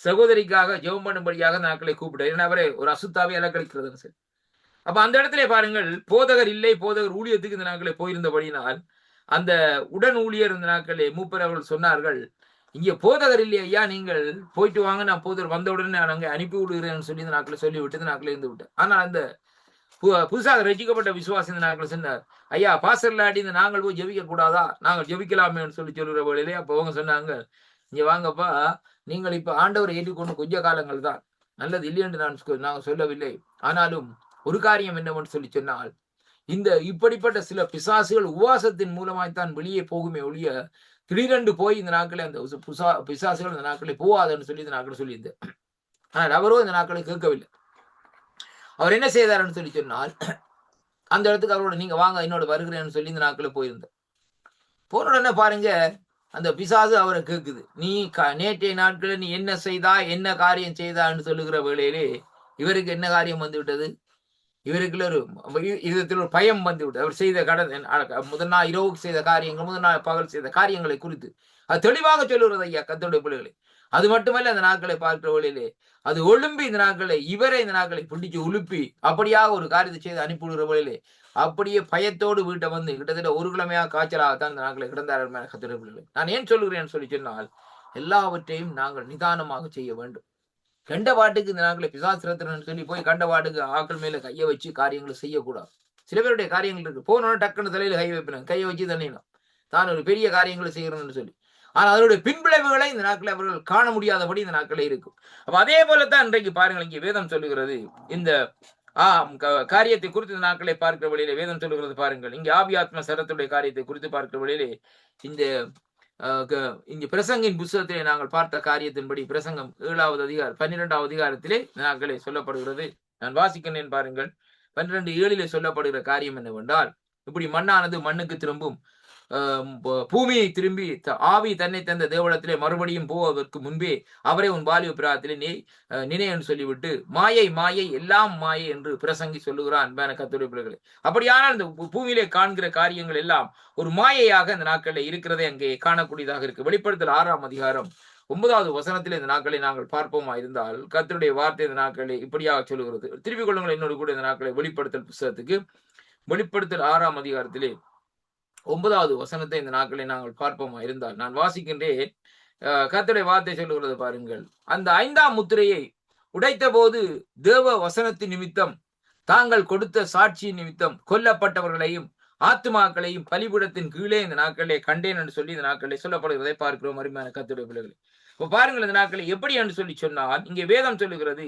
சகோதரிக்காக ஜெபம் பண்ணும்படியாக இந்த நாட்களை கூப்பிட்டார். ஏன்னா அவரை ஒரு அசுத்தாவே அலக்கழிக்கிறது. சரி, அப்ப அந்த இடத்துல பாருங்கள், போதகர் இல்லை, போதகர் ஊழியத்துக்கு இந்த நாட்களை போயிருந்தபடினால் அந்த உடன் ஊழியர் இந்த நாட்களை மூப்பர் அவர்கள் சொன்னார்கள், இங்க போதகர் இல்லை ஐயா, நீங்கள் போயிட்டு வாங்க, நான் போதகர் வந்தவுடனே நான் அங்கே அனுப்பி விடுகிறேன்னு சொல்லி இந்த நாட்களை சொல்லி விட்டு இந்த நாட்களை இருந்து விட்டேன். ஆனால் அந்த புதுசாக ரசிக்கப்பட்ட விசுவாசி இந்த நாட்கள் சொன்னார், ஐயா பாசர்லாடி இந்த நாங்கள் போய் ஜெபிக்க கூடாதா, நாங்கள் ஜெபிக்கலாமேன்னு சொல்லி சொல்லுற வேளையிலே அப்ப அவங்க சொன்னாங்க, இங்க வாங்கப்பா, நீங்கள் இப்ப ஆண்டவரை ஏற்றுக்கொண்டு கொஞ்ச காலங்கள் தான், நல்லது இல்லை என்று நாங்கள் சொல்லவில்லை. ஆனாலும் ஒரு காரியம் என்னவென்று சொல்லி சொன்னால், இந்த இப்படிப்பட்ட சில பிசாசுகள் உபவாசத்தின் மூலமாய்த்தான் வெளியே போகுமே ஒழிய, திடீரென்று போய் இந்த நாட்களை அந்த பிசாசுகள் இந்த நாட்களை போவாதுன்னு சொல்லி இந்த நாட்களை சொல்லியிருந்தேன். ஆனால் அவரோ இந்த நாட்களை கேட்கவில்லை. அவர் என்ன செய்தார்ன்னு சொல்லி சொன்னால், அந்த இடத்துக்கு அவரோட நீங்க வாங்க என்னோட வருகிறேன்னு சொல்லி இந்த நாட்களை போயிருந்தார். போன உடனே பாருங்க, அந்த பிசாசு அவரை கேட்குது, நீ நேற்றைய நாட்களில் நீ என்ன செய்தா, என்ன காரியம் செய்தான்னு சொல்லுகிற வேளையிலே இவருக்கு என்ன காரியம் வந்து விட்டது, இவருக்குள்ள ஒரு இதத்தில் ஒரு பயம் வந்து விட்டது. அவர் செய்த முதல் நாள் இரவுக்கு செய்த காரியங்கள், முதல் நாள் பகல் செய்த காரியங்களை குறித்து அது தெளிவாக சொல்லுகிறது ஐயா கர்த்தருடைய பிள்ளைகளை. அது மட்டுமல்ல, அந்த நாட்களை பார்க்கிற வழியிலே அது ஒழும்பி இந்த நாட்களை இவரை இந்த நாட்களை பிடிச்சு உழுப்பி அப்படியாக ஒரு காரியத்தை செய்து அனுப்பிவிடுகிற வழியிலே அப்படியே பயத்தோடு வீட்டை வந்து கிட்டத்தட்ட ஒரு கிழமையாக காய்ச்சலாகத்தான் இந்த நாட்களை கிடந்தார்கள் கர்த்தருடைய பிள்ளைகளை. நான் ஏன் சொல்லுகிறேன் சொல்லி சொன்னால், எல்லாவற்றையும் நாங்கள் நிதானமாக செய்ய வேண்டும். கண்ட பாட்டுக்கு இந்த நாட்களை பிசாசிரத்திரன்னு சொல்லி போய் கண்ட பாட்டுக்கு ஆக்கள் மேல கையை வச்சு காரியங்களை செய்யக்கூடாது. சில பேருடைய காரியங்கள் இருக்கு, போனோட டக்குன்னு தலையில கை வைப்பினாங்க, கையை வச்சு தண்ணிடும் தான் ஒரு பெரிய காரியங்களை செய்யறேன்னு சொல்லி. ஆனால் அதனுடைய பின்விளைவுகளை இந்த நாட்களை அவர்கள் காண முடியாதபடி இந்த நாட்களே இருக்கும். அப்ப அதே போலத்தான் இன்றைக்கு பாருங்கள், இங்கே வேதம் சொல்லுகிறது, இந்த காரியத்தை குறித்து இந்த நாட்களை பார்க்கிற வழியிலே வேதம் சொல்லுகிறது பாருங்கள், இங்கே ஆவி ஆத்ம சரத்துடைய காரியத்தை குறித்து பார்க்கிற வழியிலே இந்த பிரசங்கின் புத்தகத்திலே நாங்கள் பார்த்த காரியத்தின்படி பிரசங்கம் 7வது அதிகாரம் 12வது அதிகாரத்திலே நாட்களே சொல்லப்படுகிறது. நான் வாசிக்கிறேன் பாருங்கள். 12:7 சொல்லப்படுகிற காரியம் என்னவென்றால், இப்படி மண்ணானது மண்ணுக்கு திரும்பும், பூமியை திரும்பி ஆவி தன்னை தந்த தேவடத்திலே மறுபடியும் போவதற்கு முன்பே அவரை உன் வாலிப பிராயத்திலே நினை என்று சொல்லிவிட்டு, மாயை மாயை எல்லாம் மாயை என்று பிரசங்கி சொல்லுகிறான் கர்த்தருடைய பிள்ளைகளே. அப்படியானால் இந்த பூமியிலே காண்கிற காரியங்கள் எல்லாம் ஒரு மாயையாக இந்த நாட்களில் இருக்கிறதே அங்கே காணக்கூடியதாக இருக்கு. வெளிப்படுத்தல் 6ஆம் அதிகாரம் 9வது வசனத்தில் இந்த நாட்களை நாங்கள் பார்ப்போமா இருந்தால், கர்த்தருடைய வார்த்தை இந்த நாட்களை இப்படியாக சொல்லுகிறது. திருப்பிக் கொள்ளுங்கள் என்னோடு கூட இந்த நாட்களை வெளிப்படுத்தல் புத்தகத்துக்கு. வெளிப்படுத்தல் 6ஆம் அதிகாரத்திலே 9வது வசனத்தை இந்த நாட்களை நாங்கள் பார்ப்போமா இருந்தால், நான் வாசிக்கின்றேன். கர்த்தருடைய வார்த்தை சொல்லுகிறது பாருங்கள். அந்த 5ஆம் முத்திரையை உடைத்த போது தேவ வசனத்தின் நிமித்தம் தாங்கள் கொடுத்த சாட்சி நிமித்தம் கொல்லப்பட்டவர்களையும் ஆத்துமாக்களையும் பலிபீடத்தின் கீழே இந்த நாட்களிலே கண்டேன் என்று சொல்லி இந்த நாட்களிலே சொல்லப்படுகிறதை பார்க்கிறோம். அருமையான கர்த்தருடைய பிள்ளைகளே, இப்ப பாருங்கள், இந்த நாட்களை எப்படி என்று சொல்லி சொன்னால், இங்கே வேதம் சொல்லுகிறது,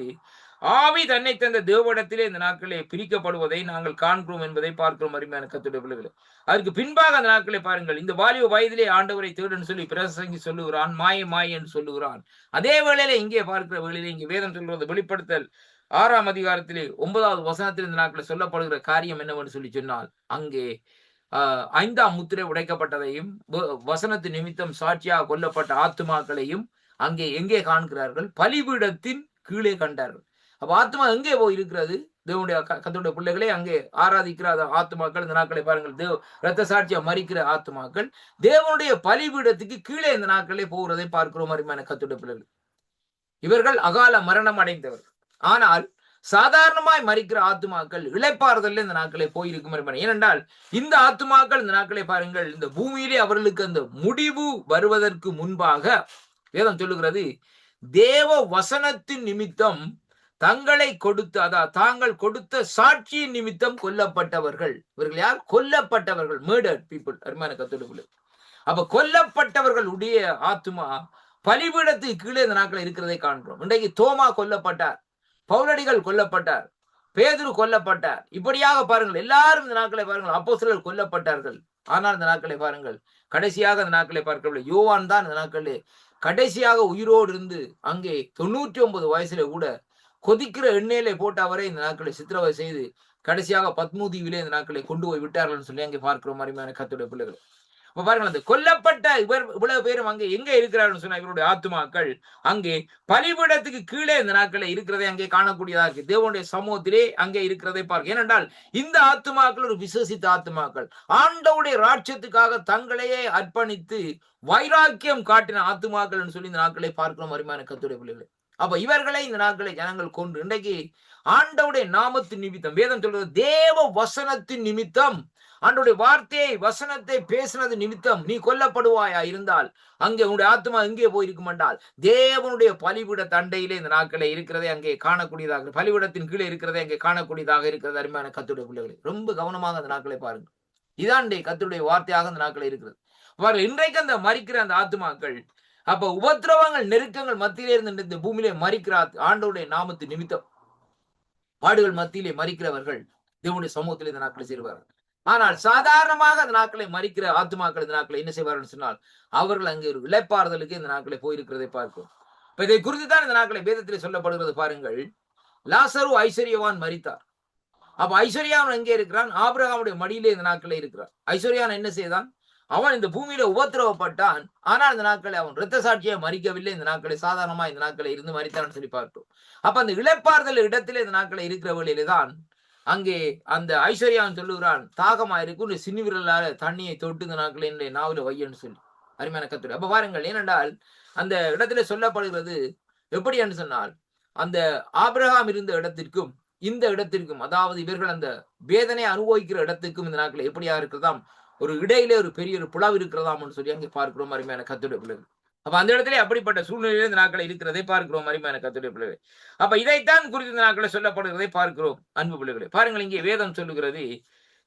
ஆவி தன்னை தந்த தேவனிடத்திலே இந்த நாட்களே பிரிக்கப்படுவதை நாங்கள் காண்கிறோம் என்பதை பார்க்கிறோம். அருமையான கர்த்தருடைய பிள்ளைகளே, அதற்கு பின்பாக அந்த நாட்களை பாருங்கள், இந்த வாலிப வயதிலே ஆண்டவரை தேடுன்னு சொல்லி பிரசங்கி சொல்லுகிறான், மாய மாய என்று சொல்லுகிறான். அதே வேளையில இங்கே பார்க்கிற வேளையிலே இங்கே வேதம் சொல்கிறது, வெளிப்படுத்தல் 6ஆம் அதிகாரத்திலே 9வது வசனத்தில் இந்த நாட்களில் சொல்லப்படுகிற காரியம் என்னவென்று சொல்லி சொன்னால், அங்கே 5ஆம் முத்திரை உடைக்கப்பட்டதையும் வசனத்து நிமித்தம் சாட்சியாக கொல்லப்பட்ட ஆத்துமாக்களையும் அங்கே எங்கே காண்கிறார்கள்? பலிபீடத்தின் கீழே கண்டார்கள். அப்ப ஆத்மா எங்கே போய் இருக்கிறது? தேவனுடைய கர்த்தருடைய பிள்ளைகளே, அங்கே ஆராதிக்கிற ஆத்துமாக்கள் இந்த நாட்களை பாருங்கள், இரத்த சாட்சியா மரிக்கிற ஆத்துமாக்கள் தேவனுடைய பலிபீடத்துக்கு கீழே இந்த நாட்களே போகிறதை பார்க்கிறோம். அருமையான கர்த்தருடைய பிள்ளைகள், இவர்கள் அகால மரணம் அடைந்தவர்கள். ஆனால் சாதாரணமாய் மரிக்கிற ஆத்துமாக்கள் இளைப்பாறுதல் இந்த நாட்களே போயிருக்கும். ஏனென்றால் இந்த ஆத்துமாக்கள் இந்த நாட்களை பாருங்கள், இந்த பூமியிலே அவர்களுக்கு அந்த முடிவு வருவதற்கு முன்பாக வேதம் சொல்லுகிறது, தேவ வசனத்தின் நிமித்தம் தங்களை கொடுத்த, அதாவது தாங்கள் கொடுத்த சாட்சியின் நிமித்தம் கொல்லப்பட்டவர்கள். இவர்கள் யார்? கொல்லப்பட்டவர்கள், மர்டர்ட் பீப்புள். அருமையான கர்த்தருடைய. அப்ப கொல்லப்பட்டவர்களுடைய ஆத்துமா பலிபீடத்துக்கு கீழே இந்த நாட்கள் இருக்கிறதை காண்கிறோம். இன்றைக்கு தோமா கொல்லப்பட்டார், பவுலடிகள் கொல்லப்பட்டார், பேதுரு கொல்லப்பட்டார். இப்படியாக பாருங்கள், எல்லாரும் இந்த நாட்களை பாருங்கள், அப்போஸ்தலர்கள் கொல்லப்பட்டார்கள். ஆனால் இந்த நாட்களை பாருங்கள், கடைசியாக இந்த நாட்களை பார்க்கவில்லை. யோவான் தான் இந்த நாட்களே கடைசியாக உயிரோடு இருந்து அங்கே 99 வயசுல கூட கொதிக்கிற எண்ணெயிலே போட்டு அவரை இந்த நாட்களை சித்திரவதை செய்து கடைசியாக பத்மூதீவிலே இந்த நாட்களை கொண்டு போய் விட்டார்கள் சொல்லி அங்கே பார்க்கிறோம். அருமையான கர்த்தருடைய பிள்ளைகள், அப்ப பாருங்கள், அந்த கொல்லப்பட்ட இவ்வளவு பேரும் அங்கே எங்க இருக்கிறார்கள் சொன்னா, இவருடைய ஆத்துமாக்கள் அங்கே பலிபீடத்துக்கு கீழே இந்த நாட்களை இருக்கிறதை அங்கே காணக்கூடியதாக இருக்கு. தேவனுடைய சமூகத்திலே அங்கே இருக்கிறதை பார்க்க. ஏனென்றால் இந்த ஆத்துமாக்கள் ஒரு விசுவசித்த ஆத்துமாக்கள், ஆண்டவருடைய ராஜ்யத்துக்காக தங்களையே அர்ப்பணித்து வைராக்கியம் காட்டின ஆத்துமாக்கள் சொல்லி இந்த நாட்களை பார்க்கிறோம். அருமையான கர்த்தருடைய பிள்ளைகளே, அப்ப இவர்களை இந்த நாட்களை ஜனங்கள் கொண்டு இன்றைக்கு ஆண்டவருடைய நாமத்தின் நிமித்தம், வேதம் சொல்றது தேவ வசனத்தின் நிமித்தம், ஆண்டவருடைய வார்த்தையை வசனத்தை பேசினது நிமித்தம் நீ கொல்லப்படுவாயா இருந்தால் அங்கே உன்னுடைய ஆத்மா எங்கே போயிருக்கும் என்றால் தேவனுடைய பலிபீட தண்டையிலே இந்த நாட்களை இருக்கிறதை அங்கே காணக்கூடியதாக, பலிபீடத்தின் கீழே இருக்கிறதை அங்கே காணக்கூடியதாக இருக்கிறது. அருமையான கர்த்தருடைய பிள்ளைகளை, ரொம்ப கவனமாக அந்த நாட்களை பாருங்கள். இதான் கர்த்தருடைய வார்த்தையாக அந்த நாட்களை இருக்கிறது. இன்றைக்கு அந்த மரிக்கிற அந்த ஆத்துமாக்கள், அப்ப உபத்திரவங்கள் நெருக்கங்கள் மத்தியிலே இருந்து இந்த பூமியிலே மரிக்கிற ஆண்டவருடைய நாமத்தின் நிமித்தம் பாடுகள் மத்தியிலே மரிக்கிறவர்கள் தேவனுடைய சமூகத்தில் இந்த நாட்களை செய்வார்கள். ஆனால் சாதாரணமாக அந்த நாட்களை மரிக்கிற ஆத்துமாக்கள் இந்த நாட்களை என்ன செய்வார்கள் சொன்னால், அவர்கள் அங்கே ஒரு இளைப்பாறுதலுக்கு இந்த நாட்களை போயிருக்கிறதை பார்க்கிறோம். இப்ப இதை குறித்து தான் இந்த நாட்களை வேதத்திலே சொல்லப்படுகிறது. பாருங்கள், லாசரு ஐஸ்வர்யவான் மரித்தார். அப்ப ஐஸ்வர்யாவன் எங்கே இருக்கிறான்? ஆபிரகாமுடைய மடியிலே இந்த நாட்களே இருக்கிறான். ஐஸ்வர்யான் என்ன செய்தான்? அவன் இந்த பூமியில உபத்திரவப்பட்டான். ஆனால் இந்த நாட்களை அவன் இரத்த சாட்சியை மறிக்கவில்லை. இந்த நாட்களை சாதாரணமா இந்த நாட்களை இருந்து மறித்தான் சொல்லி பார்த்தோம். அப்ப அந்த இளைப்பாறுதல் இடத்திலே இந்த நாட்களை இருக்கிற வழியிலே தான் அங்கே அந்த ஐஸ்வர்யான் சொல்லுகிறான், தாகமா இருக்கும், சின்னி விரலால தண்ணியை தொட்டு இந்த நாட்களை என்னுடைய நாவல வையன்னு சொல்லி. அருமையான கர்த்தர். அப்ப பாருங்கள், ஏனென்றால் அந்த இடத்துல சொல்லப்படுகிறது எப்படி என்று சொன்னால், அந்த ஆபிரகாம் இருந்த இடத்திற்கும் இந்த இடத்திற்கும், அதாவது இவர்கள் அந்த வேதனை அனுபவிக்கிற இடத்துக்கும் இந்த நாட்களை எப்படியா இருக்கிறதாம், ஒரு இடையிலே ஒரு பெரிய ஒரு புலவு இருக்கிறதாம் சொல்லி அங்கே பார்க்கிறோம். அருமையான கர்த்தருடைய பிள்ளைகள், அப்ப அந்த இடத்துல அப்படிப்பட்ட சூழ்நிலையில இந்த நாட்களை இருக்கிறதை பார்க்கிறோம். அருமையான கர்த்தருடைய பிள்ளைகளை, அப்ப இதைத்தான் குறித்து இந்த நாட்களை சொல்லப்படுகிறதை பார்க்கிறோம். அன்பு பிள்ளைகளை பாருங்கள், இங்கே வேதம் சொல்லுகிறது,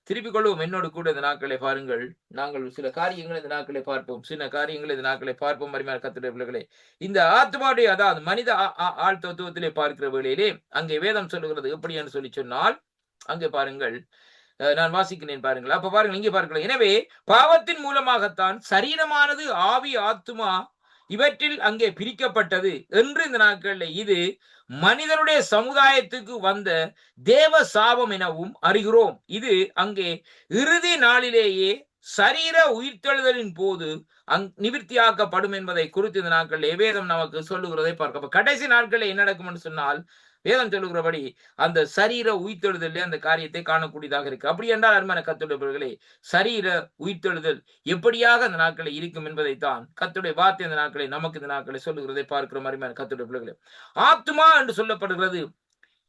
திருப்பிக் கொள்வோம் என்னோடு கூட இந்த நாட்களை பாருங்கள். நாங்கள் சில காரியங்களை இந்த நாட்களை பார்ப்போம், சில காரியங்களை இந்த நாட்களை பார்ப்போம். அருமையான கர்த்தருடைய பிள்ளைகளே, இந்த ஆத்மாவுடைய, அதாவது மனித ஆள் தத்துவத்திலே பார்க்கிற வேளையிலே அங்கே வேதம் சொல்லுகிறது எப்படி என்று சொல்லி சொன்னால், அங்கே பாருங்கள், நான் வாசிக்கிறேன் பாருங்கள். அப்ப பாருங்கள், இங்கே பார்க்கலாம். எனவே பாவத்தின் மூலமாகத்தான் சரீரமானது ஆவி ஆத்துமா இவற்றில் அங்கே பிரிக்கப்பட்டது என்று இந்த நாட்கள்ல இது மனிதனுடைய சமுதாயத்துக்கு வந்த தேவ சாபம் எனவும் அறிகிறோம். இது அங்கே இறுதி நாளிலேயே சரீர உயிர்த்தெழுதலின் போது நிவர்த்தியாக்கப்படும் என்பதை குறித்து இந்த நாட்களில் வேதம் நமக்கு சொல்லுகிறதை பார்க்க. கடைசி நாட்களில் என்ன நடக்கும் என்று சொன்னால், வேதம் சொல்லுகிறபடி அந்த சரீர உயிர்த்தெழுதல் அந்த காரியத்தை காணக்கூடியதாக இருக்கு. அப்படி என்றால் அருமையான கர்த்தருடைய பிள்ளைகளே, சரீர உயிர்த்தெழுதல் எப்படியாக அந்த நாட்களை இருக்கும் என்பதைத்தான் கர்த்தருடைய வார்த்தை இந்த நாட்களை நமக்கு இந்த நாட்களை சொல்லுகிறதை பார்க்கிறோம். அருமையான கர்த்தருடைய பிள்ளைகளே, ஆத்மா என்று சொல்லப்படுகிறது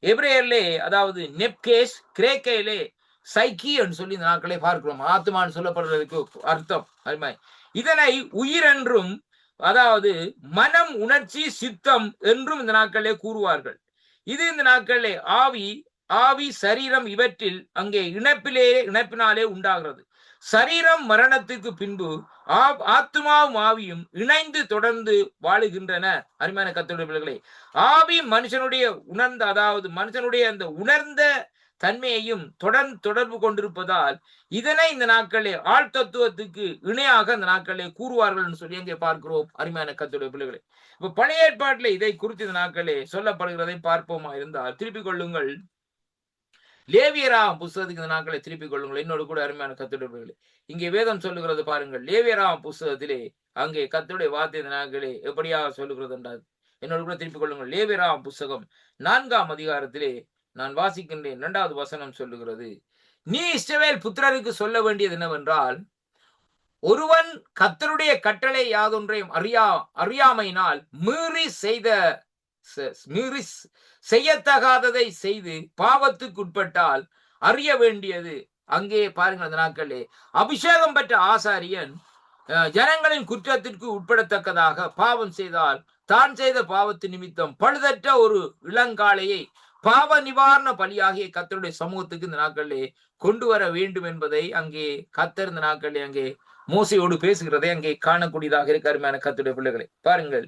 எபிரேயர்லே, அதாவது நெப்கேஸ், கிரேக்கையிலே சைக்கி என்று சொல்லி இந்த நாட்களை பார்க்கிறோம். ஆத்மான்னு சொல்லப்படுறதுக்கு அர்த்தம் அருமை, இதனை உயிர் என்றும், அதாவது மனம், உணர்ச்சி, சித்தம் என்றும் இந்த நாட்களிலே கூறுவார்கள். இது இந்த நாட்களிலே ஆவி சரீரம் இவற்றில் அங்கே இணைப்பினாலே உண்டாகிறது. சரீரம் மரணத்துக்கு பின்பு ஆத்மாவும் ஆவியும் இணைந்து தொடர்ந்து வாழுகின்றன. அருமையான கர்த்தருடைய பிள்ளைகளே, ஆவி மனுஷனுடைய உணர்ந்த, அதாவது மனுஷனுடைய அந்த உணர்ந்த தன்மையையும் தொடர்பு கொண்டிருப்பதால் இதனை இந்த நாட்களே ஆள் தத்துவத்துக்கு இணையாக இந்த நாட்களே கூறுவார்கள் என்று சொல்லி அங்கே பார்க்கிறோம். அருமையான கர்த்தருடைய பிள்ளைகளே, இப்ப பழைய ஏற்பாட்டிலே இதை குறித்து இந்த நாட்களே சொல்லப்படுகிறதை பார்ப்போமா இருந்தால் திருப்பிக் கொள்ளுங்கள். லேவியராம் புஸ்தகத்துக்கு இந்த நாட்களை திருப்பிக் கொள்ளுங்கள். என்னோடு கூட அருமையான கர்த்தருடைய பிள்ளைகளே, இங்கே வேதம் சொல்லுகிறது பாருங்கள். லேவியராம் புஸ்தகத்திலே அங்கே கர்த்தருடைய வார்த்தை இந்த நாட்களே எப்படியாக சொல்லுகிறது என்றால் என்னோடு கூட திருப்பிக் கொள்ளுங்கள். லேவியராம் புஸ்தகம் 4ஆம் அதிகாரத்திலே நான் வாசிக்கின்றேன். 2வது வசனம் சொல்லுகிறது, நீ இஸ்ரவேல் புத்திரருக்கு சொல்ல வேண்டியது என்னவென்றால், ஒருவன் கர்த்தருடைய கட்டளை யாதொன்றையும் அறியாமையினால் மீறி செய்யத்தகாததை செய்து பாவத்துக்கு உட்பட்டால் அறிய வேண்டியது. அங்கே பாருங்கள், அந்த நாட்களே அபிஷேகம் பெற்ற ஆசாரியன் ஜனங்களின் குற்றத்திற்கு உட்படத்தக்கதாக பாவம் செய்தால் தான் செய்த பாவத்து நிமித்தம் பழுதற்ற ஒரு இளங்காளையை பாவ நிவாரண பலியாகிய கர்த்தருடைய சமூகத்துக்கு இந்த நாட்களிலே கொண்டு வர வேண்டும் என்பதை அங்கே கர்த்தர் இந்த நாட்களிலே அங்கே மோசையோடு பேசுகிறதை அங்கே காணக்கூடியதாக இருக்க அருமையான கர்த்தருடைய பிள்ளைகளை பாருங்கள்.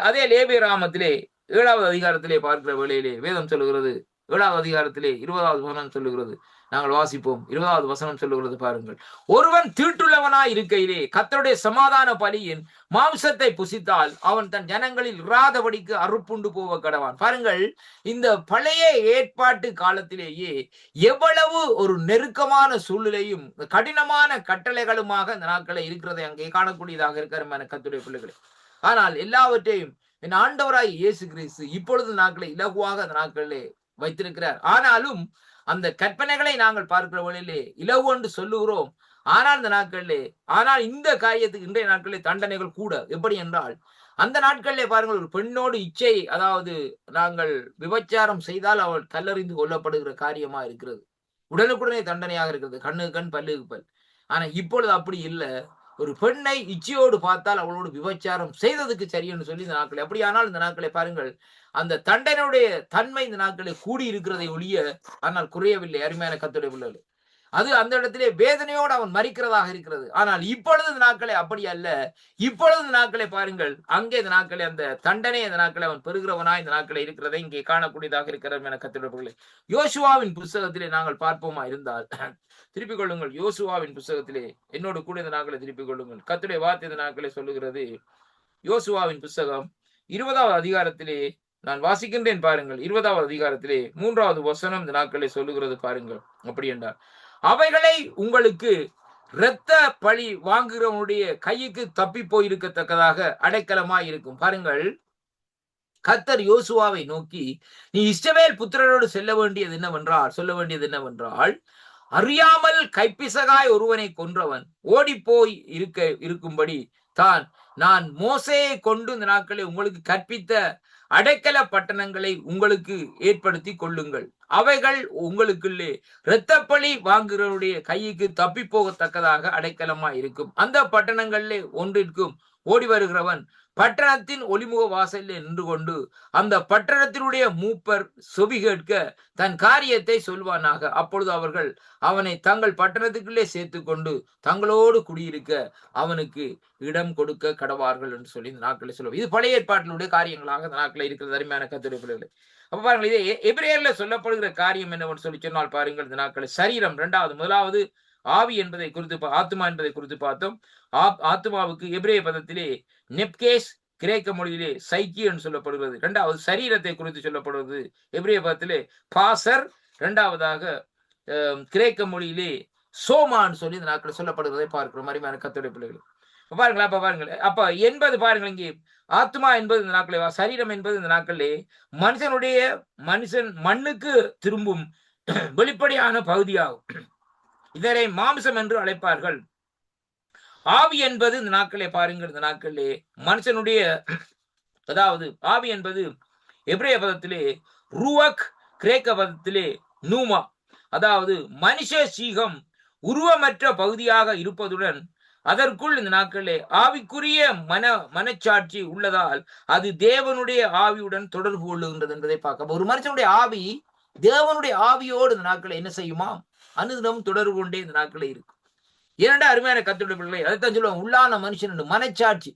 அதே லேவியராமத்திலே 7வது அதிகாரத்திலே பார்க்கிற வேளையிலே வேதம் சொல்லுகிறது. 7வது அதிகாரத்திலே 20வது வசனம் சொல்லுகிறது. நாங்கள் வாசிப்போம். 20வது வசனம் சொல்லுகிறது பாருங்கள், ஒருவன் தீட்டுள்ளவனாய் இருக்கையிலே கர்த்தருடைய சமாதான பலியின் மாம்சத்தை புசித்தால் அவன் தன் ஜனங்களில் இராதபடிக்கு அறுப்புண்டு போவ கடவான். பாருங்கள், இந்த பழைய ஏற்பாட்டு காலத்திலேயே எவ்வளவு ஒரு நெருக்கமான சூழ்நிலையும் கடினமான கட்டளைகளுமாக இந்த நாட்களை இருக்கிறதை அங்கே காணக்கூடியதாக இருக்கிற கர்த்தருடைய பிள்ளைகளே. ஆனால் எல்லாவற்றையும் என் ஆண்டவராய் இயேசு கிறிஸ்து இப்பொழுது நாட்களை இலகுவாக அந்த நாட்களிலே வைத்திருக்கிறார். ஆனாலும் அந்த கற்பனைகளை நாங்கள் பார்க்கிற வழியிலே இலவு என்று சொல்லுகிறோம். ஆனால் இந்த காரியத்துக்கு இன்றைய நாட்களிலே தண்டனைகள் கூட. எப்படி என்றால், அந்த நாட்களிலே பாருங்கள், ஒரு பெண்ணோடு இச்சை, அதாவது நாங்கள் விபச்சாரம் செய்தால் அவள் கல்லறிந்து கொல்லப்படுகிற காரியமா இருக்கிறது. உடனுக்குடனே தண்டனையாக இருக்கிறது, கண்ணுக்கு கண் பல்லுக்கு பல். ஆனா இப்பொழுது அப்படி இல்லை. ஒரு பெண்ணை இச்சையோடு பார்த்தால் அவளோடு விபச்சாரம் செய்ததுக்கு சரியென்று சொல்லி இந்த நாட்களை, அப்படியானால் இந்த நாட்களை பாருங்கள், அந்த தண்டனையுடைய தன்மை இந்த நாட்களை கூடி இருக்கிறதை ஒழிய ஆனால் குறையவில்லை. அருமையான கர்த்தருடைய பிள்ளைகளே, அது அந்த இடத்திலே வேதனையோடு அவன் மறிக்கிறதாக இருக்கிறது. ஆனால் இப்பொழுது இந்த நாட்களை அப்படி அல்ல. இப்பொழுது இந்த நாட்களை பாருங்கள், அங்கே இந்த நாட்களை அந்த தண்டனை இந்த நாட்களை அவன் பெறுகிறவனா இந்த நாட்களை இருக்கிறதை இங்கே காணக்கூடியதாக இருக்கிறது என கர்த்தருடைய பிள்ளைகளே. யோசுவாவின் புஸ்தகத்திலே நாங்கள் பார்ப்போமா இருந்தால் திருப்பிக் கொள்ளுங்கள். யோசுவாவின் புஸ்தகத்திலே என்னோடு கூட இந்த நாட்களை திருப்பிக் கொள்ளுங்கள். கர்த்தருடைய வார்த்தை இந்த நாட்களை சொல்லுகிறது. யோசுவாவின் புஸ்தகம் 20வது அதிகாரத்திலே நான் வாசிக்கின்றேன் பாருங்கள். 20வது அதிகாரத்திலே 3வது வசனம் இந்த நாட்களை சொல்லுகிறது பாருங்கள். அப்படி என்றால், அவைகளை உங்களுக்கு இரத்த பழி வாங்குகிறவனுடைய கைக்கு தப்பி போயிருக்கத்தக்கதாக அடைக்கலமாய் இருக்கும். பாருங்கள், கர்த்தர் யோசுவாவை நோக்கி, நீ இஸ்ரவேல் புத்திரரோடு சொல்ல வேண்டியது என்னவென்றால், அறியாமல் கைப்பிசகாய் ஒருவனை கொன்றவன் ஓடி போய் இருக்கும்படி நான் மோசேயை கொண்டு இந்த நாட்களை உங்களுக்கு கற்பித்த அடைக்கல பட்டணங்களை உங்களுக்கு ஏற்படுத்தி கொள்ளுங்கள். அவைகள் உங்களுக்குள்ளே இரத்தப்பழி வாங்குகிறவருடைய கைக்கு தப்பி போகத்தக்கதாக அடைக்கலமாய் இருக்கும். அந்த பட்டணங்களிலே ஒன்றிற்கும் ஓடி வருகிறவன் பட்டணத்தின் ஒளிமுக வாசலில் நின்று கொண்டு அந்த பட்டணத்தினுடைய மூப்பர் செவி கேட்க தன் காரியத்தை சொல்வானாக. அப்பொழுது அவர்கள் அவனை தங்கள் பட்டணத்துக்குள்ளே சேர்த்து கொண்டு தங்களோடு குடியிருக்க அவனுக்கு இடம் கொடுக்க கடவார்கள் என்று சொல்லி இந்த நாட்களை சொல்லுவோம். இது பழைய ஏற்பாட்டினுடைய காரியங்களாக இந்த நாட்களில் இருக்கிறது. அருமையான கர்த்தருடைய பிள்ளைகளே, அப்ப பாருங்கள், இதே எபிரேயர்ல சொல்லப்படுகிற காரியம் என்னவென்று சொல்லி சொன்னால் பாருங்கள், இந்த நாட்களில் சரீரம் முதலாவது ஆவி என்பதை குறித்து, ஆத்மா என்பதை குறித்து பார்த்தோம். ஆத்மாவுக்கு எபிரேய பதத்திலே நெப்கேஸ், கிரேக்க மொழியிலே சைக்கி என்று சொல்லப்படுகிறது. 2வது சரீரத்தை குறித்து சொல்லப்படுவது எபிரேய பதத்திலே பாசர், 2வதாக கிரேக்க மொழியிலே சோமான்னு சொல்லி இந்த நாட்கள் சொல்லப்படுவதை பார்க்கிறோம். அருமையான கர்த்தருடைய பிள்ளைகள், பாருங்களா, அப்ப பாருங்கள், அப்ப என்பது பாருங்கள், இங்கே ஆத்மா என்பது இந்த நாட்களே, சரீரம் என்பது இந்த நாட்களே மனுஷன் மண்ணுக்கு திரும்பும் வெளிப்படையான பகுதியாகும். இதனை மாம்சம் என்று அழைப்பார்கள். ஆவி என்பது இந்த நாட்களே பாருங்கள், இந்த நாட்களே மனுஷனுடைய, அதாவது ஆவி என்பது எபிரேய பதத்திலே ரூவக், கிரேக்க பதத்திலே நூமா, அதாவது மனுஷ சீகம் உருவமற்ற பகுதியாக இருப்பதுடன் அதற்குள் இந்த நாட்களே ஆவிக்குரிய மனச்சாட்சி உள்ளதால் அது தேவனுடைய ஆவியுடன் தொடர்பு கொள்ளுகின்றது என்பதை பார்க்க. ஒரு மனுஷனுடைய ஆவி தேவனுடைய ஆவியோடு இந்த நாட்களை என்ன செய்யுமா, அனுதினம் தொடர்பு கொண்டே இந்த நாட்களே இருக்கு. ஏனென்றா அருமையான கர்த்தருடைய பிள்ளைகளே, அதைத்தான் சொல்லுவாங்க, உள்ளான மனுஷன் மனச்சாட்சி.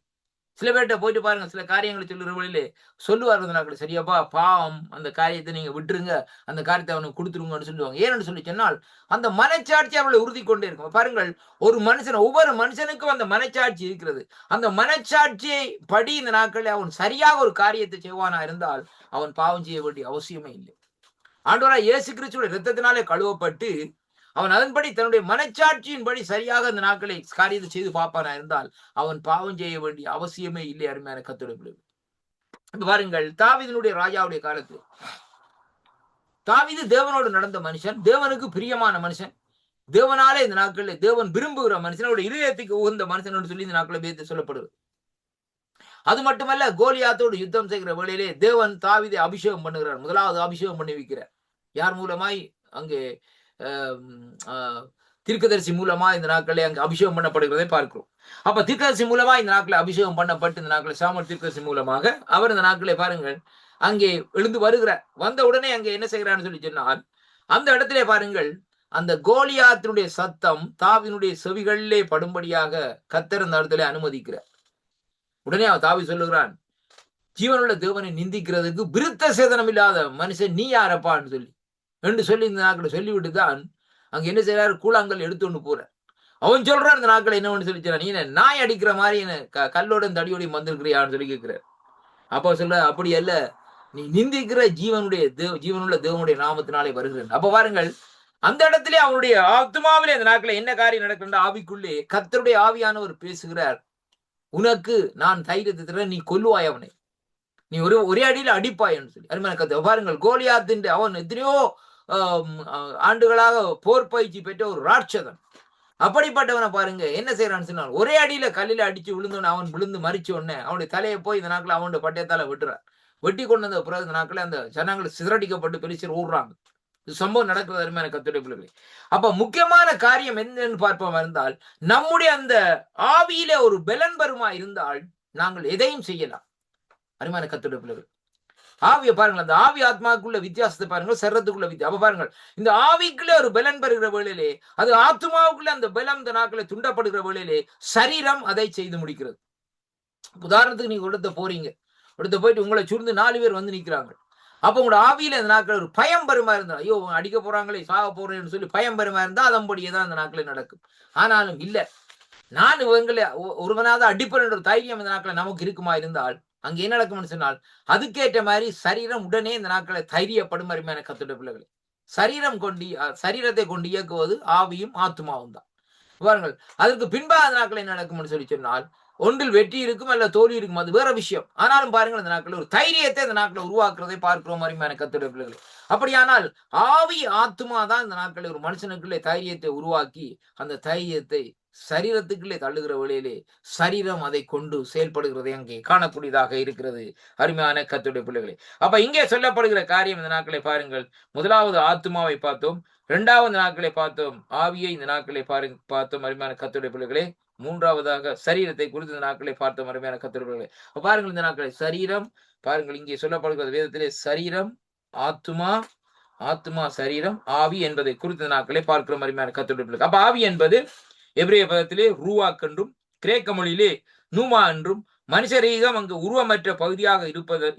சில பேர்கிட்ட போயிட்டு பாருங்க, சில காரியங்களை சொல்லுற வழியிலே சொல்லுவார்கள், சரியாப்பா பாவம், அந்த காரியத்தை நீங்க விட்டுருங்க, அந்த காரியத்தை அவனுக்கு கொடுத்துருங்கன்னு சொல்லுவாங்க. ஏன்னு சொல்லி சொன்னால் அந்த மனச்சாட்சி அவளை உறுதி கொண்டே இருக்கும். பாருங்கள், ஒரு மனுஷன், ஒவ்வொரு மனுஷனுக்கும் அந்த மனச்சாட்சி இருக்கிறது. அந்த மனச்சாட்சியை படி இந்த நாட்களில் அவன் சரியாக ஒரு காரியத்தை செய்வானா இருந்தால் அவன் பாவம் செய்ய வேண்டிய அவசியமே இல்லை. ஆண்டவராய் இயேசு கிறிஸ்துவின் இரத்தத்தினாலே கழுவப்பட்டு அவன் அதன்படி தன்னுடைய மனச்சாட்சியின்படி சரியாக அந்த நாட்களை காரியத்தை செய்து பார்ப்பானா இருந்தால் அவன் பாவம் செய்ய வேண்டிய அவசியமே இல்லை. அருமையான கர்த்தருடைய பிள்ளைகளே, பாருங்கள், தாவீதினுடைய ராஜாவுடைய காலத்தில் தாவீது தேவனோடு நடந்த மனுஷன், தேவனுக்கு பிரியமான மனுஷன், தேவனாலே இந்த நாட்களில் தேவன் விரும்புகிற மனுஷன், அவருடைய இதயத்துக்கு உகந்த மனுஷன் என்று சொல்லி இந்த நாட்களை பேசி சொல்லப்படுது. அது மட்டுமல்ல, கோலியாத்தோடு யுத்தம் செய்கிற வேளையிலே தேவன் தாவீதை அபிஷேகம் பண்ணுகிறார். முதலாவது அபிஷேகம் பண்ணி வைக்கிறார். யார் மூலமாய்? அங்கே தீர்க்கதரிசி மூலமா இந்த நாட்களில் அங்கு அபிஷேகம் பண்ணப்படுகிறதை பார்க்கிறோம். அப்ப தீர்க்கதரிசி மூலமா இந்த நாட்களை அபிஷேகம் பண்ணப்பட்டு இந்த நாட்களை சாமுவேல் தீர்க்கதரிசி மூலமாக அவர் இந்த நாட்களை பாருங்கள் அங்கே எழுந்து வருகிறார். வந்த உடனே அங்கே என்ன செய்கிறான்னு சொல்லி சொன்னால், அந்த இடத்திலே பாருங்கள், அந்த கோலியாத்தினுடைய சத்தம் தாவீதினுடைய செவிகளிலே படும்படியாக கர்த்தர் அந்த இடத்துல அனுமதிக்கிறார். உடனே அவன் தாவீது சொல்லுகிறான், ஜீவனுள்ள தேவனை நிந்திக்கிறதுக்கு விருத்த சேதனம் இல்லாத மனுஷன் நீ யாரப்பான்னு சொல்லி என்று சொல்லி இந்த நாட்களை சொல்லிவிட்டு தான் அங்க என்ன செய்யறாரு, கூழாங்கல் எடுத்துன்னு போற. அவன் சொல்றான் இந்த நாட்களை என்ன சொல்லி, நீ நாய் அடிக்கிற மாதிரி என்ன கல்லோட தடியோடையும் வந்திருக்கிறியான்னு சொல்லி கேட்கிறார். அப்ப சொல்ற, அப்படி அல்ல, நீ நிந்திக்கிற ஜீவனுள்ள தேவனுடைய நாமத்தினாலே வருகிறேன். அப்ப பாருங்கள், அந்த இடத்திலே அவனுடைய ஆத்மாவிலே அந்த நாட்களை என்ன காரியம் நடக்கின்ற ஆவிக்குள்ளே கர்த்தருடைய ஆவியானவர் பேசுகிறார். உனக்கு நான் தைரியத்தை தர, நீ கொல்லுவாய் அவனை, நீ ஒரே அடியில அடிப்பாய் என்று சொல்லி. அருமையான கர்த்தர் பாருங்கள், கோலியாத்தின் அவன் எத்தனையோ ஆண்டுகளாக போர் பயிற்சி பெற்ற ஒரு ராட்சதன். அப்படிப்பட்டவனை பாருங்க என்ன செய்யறான்னு சொன்னால், ஒரே அடியில கல்லில அடிச்சு விழுந்தவன் அவன் விழுந்து மறிச்ச உடனே அவனுடைய தலையை போய் இந்த நாட்கள் அவனுடைய பட்டயத்தால வெட்டுறான். வெட்டி கொண்டு வந்த பிறகு இந்த நாட்கள் அந்த ஜனங்கள் சிதறடிக்கப்பட்டு பெருசர் ஊடுறாங்க. இது சம்பவம் நடக்கிறது. அருமையான கர்த்தருடைய பிள்ளைகளே, அப்ப முக்கியமான காரியம் என்னன்னு பார்ப்போம் இருந்தால், நம்முடைய அந்த ஆவியில ஒரு பலன் பெறுமா இருந்தால் நாங்கள் எதையும் செய்யலாம். அருமையான கர்த்தருடைய பிள்ளைகள், ஆவியை பாருங்கள், அந்த ஆவி ஆத்மாக்குள்ள வித்தியாசத்தை பாருங்கள், சரத்துக்குள்ள வித்தியாசம். அப்ப பாருங்கள், இந்த ஆவிக்குள்ள ஒரு பலன் பெறுகிற வேளையிலே, அது ஆத்மாவுக்குள்ள அந்த பலம் இந்த நாட்களை துண்டப்படுகிற வேளையிலே சரீரம் அதை செய்து முடிக்கிறது. உதாரணத்துக்கு நீங்க இடத்த போறீங்க, இடத்த போயிட்டு உங்களை சூழ்ந்து 4 பேர் வந்து நிக்கிறாங்க. அப்ப உங்களோட ஆவியில இந்த நாட்கள் ஒரு பயம் பெருமா இருந்தா, ஐயோ அடிக்க போறாங்களே, சாக போறேன்னு சொல்லி பயம் பெருமா இருந்தா அதன்படியே தான் அந்த நாட்களில் நடக்கும். ஆனாலும் இல்ல, நான் இவங்களை ஒருவனாவது அடிப்பேன் என்ற தைரியம் இந்த நாட்களை நமக்கு இருக்குமா இருந்தால் அங்க என்ன நடக்கும்னு சொன்னால், அதுக்கேற்ற மாதிரி சரீரம் உடனே இந்த நாட்களை தைரியப்படும். அருமையான கர்த்தருடைய பிள்ளைகளே, சரீரத்தை கொண்டு இயக்குவது ஆவியும் ஆத்மாவும் தான். பாருங்கள், அதற்கு பின்பாக அந்த நாட்கள் என்ன நடக்கும்னு சொல்லி சொன்னால், ஒன்றில் வெற்றி இருக்கும் அல்ல தோல்வி இருக்கும், அது வேற விஷயம். ஆனாலும் பாருங்கள், இந்த நாட்கள் ஒரு தைரியத்தை இந்த நாட்களை உருவாக்குறதை பார்க்கிறோம். அருமையான கர்த்தருடைய பிள்ளைகளே, அப்படியானால் ஆவி ஆத்மா தான் இந்த நாட்களில் ஒரு மனுஷனுக்குள்ளே தைரியத்தை உருவாக்கி அந்த தைரியத்தை சரீரத்துக்குள்ளே தள்ளுகிற வழியிலே சரீரம் அதை கொண்டு செயல்படுகிறதை அங்கே காணக்கூடியதாக இருக்கிறது. அருமையான கர்த்தருடைய பிள்ளைகளே, அப்ப இங்கே சொல்லப்படுகிற காரியம் இந்த நாட்களை பாருங்கள், முதலாவது ஆத்மாவை பார்த்தோம், 2வது நாட்களை பார்த்தோம், ஆவியை இந்த நாட்களை பார்த்தோம். அருமையான கர்த்தருடைய பிள்ளைகளே, 3வதாக சரீரத்தை குறித்து இந்த நாட்களை பார்த்தோம். அருமையான கர்த்தருடைய பிள்ளைகளே, பாருங்கள், இந்த நாட்களை சரீரம் பாருங்கள், இங்கே சொல்லப்படுகிற வேதத்திலே சரீரம், ஆத்மா சரீரம், ஆவி என்பதை குறித்த நாட்களை பார்க்கிறோம். அருமையான கர்த்தருடைய பிள்ளைகளே, அப்ப ஆவி என்பது எபிரேய பதத்திலே ரூவாக் என்றும் கிரேக்க மொழியிலே நூமா என்றும் மனுஷரீகம் அங்கு உருவமற்ற பகுதியாக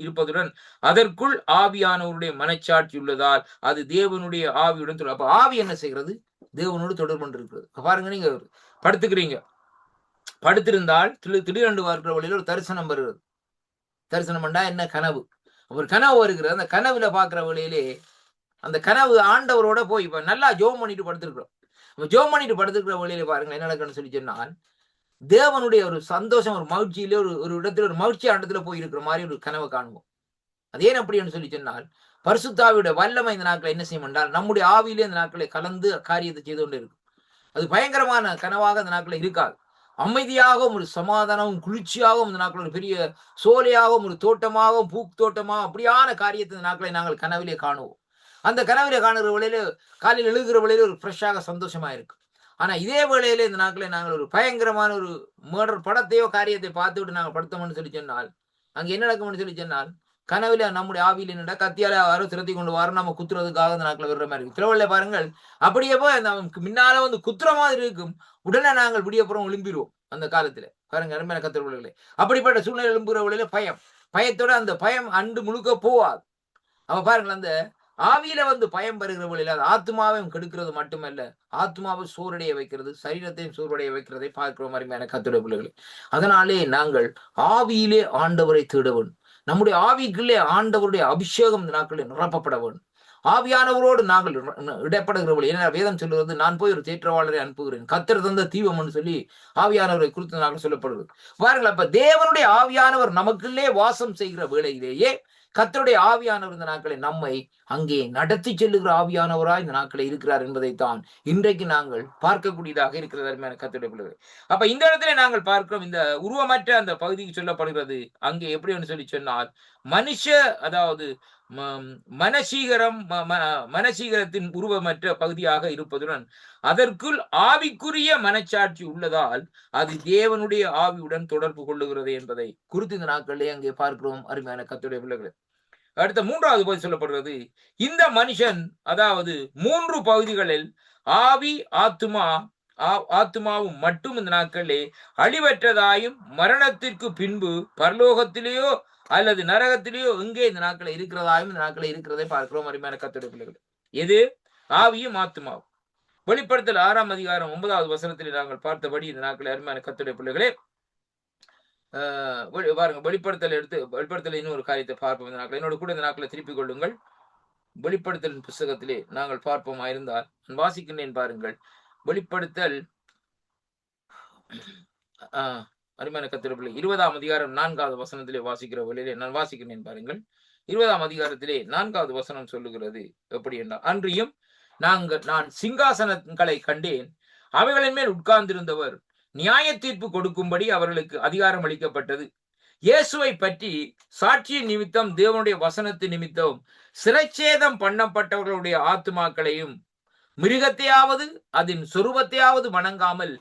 இருப்பதுடன் அதற்குள் ஆவியானவருடைய மனச்சாட்சி உள்ளதால் அது தேவனுடைய ஆவியுடன் தொடர். அப்ப ஆவி என்ன செய்கிறது? தேவனோடு தொடர்பு கொண்டிருக்கிறது. பாருங்க, நீங்க படுத்துக்கிறீங்க, படுத்திருந்தால் திடீரென்று பார்க்கிற வழியில் ஒரு தரிசனம் வருகிறது. தரிசனம் பண்ணா என்ன? கனவு. ஒரு கனவு வருகிறது. அந்த கனவுல பார்க்கிற வழியிலே அந்த கனவு ஆண்டவரோட போய் இப்ப நல்லா ஜோம் பண்ணிட்டு படுத்திருக்கிறோம். ஜோம் பண்ணிட்டு படுத்துக்கிற வழியில பாருங்க என்ன நடக்குன்னு சொல்லி சொன்னால், தேவனுடைய ஒரு சந்தோஷம், ஒரு மகிழ்ச்சியிலே ஒரு இடத்துல ஒரு மகிழ்ச்சி ஆண்டத்துல போய் இருக்கிற மாதிரி ஒரு கனவை காணுவோம். அது ஏன் அப்படின்னு சொல்லி சொன்னால், பரிசுத்தாவியோட வல்லமை இந்த நாட்களை என்ன செய்யும் என்றால் நம்முடைய ஆவியிலே இந்த நாட்களை கலந்து காரியத்தை செய்து கொண்டு இருக்கும். அது பயங்கரமான கனவாக இந்த நாட்களை இருக்காது. அமைதியாகவும் ஒரு சமாதானமும் குளிர்ச்சியாகவும் இந்த நாட்கள் ஒரு பெரிய சோலையாகவும் ஒரு தோட்டமாகவும் பூத்தோட்டமாகவும் அப்படியான காரியத்தை இந்த நாட்களை நாங்கள் கனவிலே காணுவோம். அந்த கனவிலே காணுகிற வேளையில காலையில் எழுகிற வேளையில ஒரு ஃப்ரெஷ்ஷாக சந்தோஷமா இருக்கும். ஆனா இதே வேளையில இந்த நாட்களை நாங்கள் ஒரு பயங்கரமான ஒரு மர்டர் படத்தையோ காரியத்தை பார்த்து விட்டு நாங்கள் படுத்தோம்னு சொல்லி சொன்னால் அங்க என்ன நடக்கும்னு சொல்லி சொன்னால், கனவுல நம்முடைய ஆவியில் என்னடா கத்தியால யாரோ திரத்தி கொண்டு வர நம்ம குத்துறதுக்காக அந்த நாட்களை வர்ற மாதிரி இருக்கு. திருவள்ளுவர் பாருங்கள், அப்படியே போய் நமக்கு முன்னால வந்து குத்துற மாதிரி இருக்கும். உடனே நாங்கள் விடியப்புறம் ஒளிம்பிடுவோம். அந்த காலத்துல பாருங்க, அருமையான கர்த்தருடைய பிள்ளைகளே. அப்படிப்பட்ட சூழ்நிலை எழும்புகிற வேளையில பயம், பயத்தோட அந்த பயம் அன்று முழுக்க போவாது. அப்ப பாருங்களேன், அந்த ஆவியில வந்து பயம் வருகிற வழியில அது ஆத்துமாவையும் கெடுக்கிறது மட்டுமல்ல, ஆத்துமாவை சோர்வடைய வைக்கிறது, சரீரத்தையும் சோர்வடைய வைக்கிறதை பார்க்கிறோம் அருமையான கர்த்தருடைய பிள்ளைகளே. அதனாலே நாங்கள் ஆவியிலே ஆண்டவரை தேட வேண்டும். நம்முடைய ஆவிக்குள்ளே ஆண்டவருடைய அபிஷேகம் இந்த நாட்களில் நிரப்பப்பட வேண்டும். ஆவியானவரோடு நாங்கள் இடைப்படுகிற வழி. ஏன்னா வேதம் சொல்லுவது, நான் போய் ஒரு தேற்றவாளரை அனுப்புகிறேன், கர்த்தர் தந்த தீபம்னு சொல்லி ஆவியானவரை குறித்து நாங்கள் சொல்லப்படுவது. பாருங்கள், அப்ப தேவனுடைய ஆவியானவர் நமக்குள்ளே வாசம் செய்கிற வேளையிலேயே கர்த்தருடைய ஆவியானவர் இந்த நாட்களை நம்மை அங்கே நடத்தி செல்லுகிற ஆவியானவராய் இந்த நாட்களை இருக்கிறார் என்பதைத்தான் இன்றைக்கு நாங்கள் பார்க்கக்கூடியதாக இருக்கிறது அருமையான கர்த்தருடைய பிள்ளைகளே. அப்ப இந்த இடத்துல நாங்கள் பார்க்கிறோம், இந்த உருவமற்ற அந்த பகுதிக்கு சொல்லப்படுகிறது அங்கே எப்படி சொல்லி சொன்னால், மனுஷ அதாவது மனசீகரம் மனசீகரத்தின் உருவமற்ற பகுதியாக இருப்பதுடன் அதற்குள் ஆவிக்குரிய மனச்சாட்சி உள்ளதால் அது தேவனுடைய ஆவியுடன் தொடர்பு கொள்ளுகிறது என்பதை குறித்து இந்த நாட்களிலே அங்கே பார்க்கிறோம் அருமையான கர்த்தருடைய பிள்ளைகளே. அடுத்த 3வது பகுதி சொல்லப்படுகிறது, இந்த மனுஷன் அதாவது 3 பகுதிகளில் ஆவி ஆத்துமாவும் மட்டும் இந்த நாட்களிலே அழிவற்றதாயும் மரணத்திற்கு பின்பு பரலோகத்திலேயோ அல்லது நரகத்திலேயோ எங்கே இந்த நாட்களை இருக்கிறதாயும் இந்த நாட்களை இருக்கிறதை பார்க்கிறோம் அருமையான கர்த்தருடைய பிள்ளைகளே. எது? ஆவியும் ஆத்துமாவும். வெளிப்படுத்தல் 6ஆம் அதிகாரம் 9வது வசனத்திலே நாங்கள் பார்த்தபடி இந்த நாட்களை அருமையான கர்த்தருடைய பிள்ளைகளே, பாருங்க, வெளிப்படுத்தல் இன்னும் ஒரு காரியத்தை பார்ப்போம் இந்த நாட்கள். என்னோட கூட இந்த நாட்களை திருப்பிக் கொள்ளுங்கள். வெளிப்படுத்தலின் புஸ்தகத்திலே நாங்கள் பார்ப்போமா இருந்தால் நான் வாசிக்கின்றேன் பாருங்கள். வெளிப்படுத்தல் அருமையான கர்த்தருடைய பிள்ளை 20ஆம் அதிகாரம் 4வது வசனத்திலே வாசிக்கிற வழியிலே நான் வாசிக்கின்றேன் பாருங்கள். 20ஆம் அதிகாரத்திலே 4வது வசனம் சொல்லுகிறது எப்படி என்றால், அன்றியும் நான் சிங்காசனங்களை கண்டேன், அவைகளின் மேல் உட்கார்ந்திருந்தவர் நியாய தீர்ப்பு கொடுக்கும்படி அவர்களுக்கு அதிகாரம் அளிக்கப்பட்டது. இயேசுவை பற்றி சாட்சியின் நிமித்தம் தேவனுடைய வசனத்தின் நிமித்தம் சிறைச்சேதம் பண்ணப்பட்டவர்களுடைய ஆத்துமாக்களையும் மிருகத்தையாவது அதன் சொரூபத்தையாவது வணங்காமல்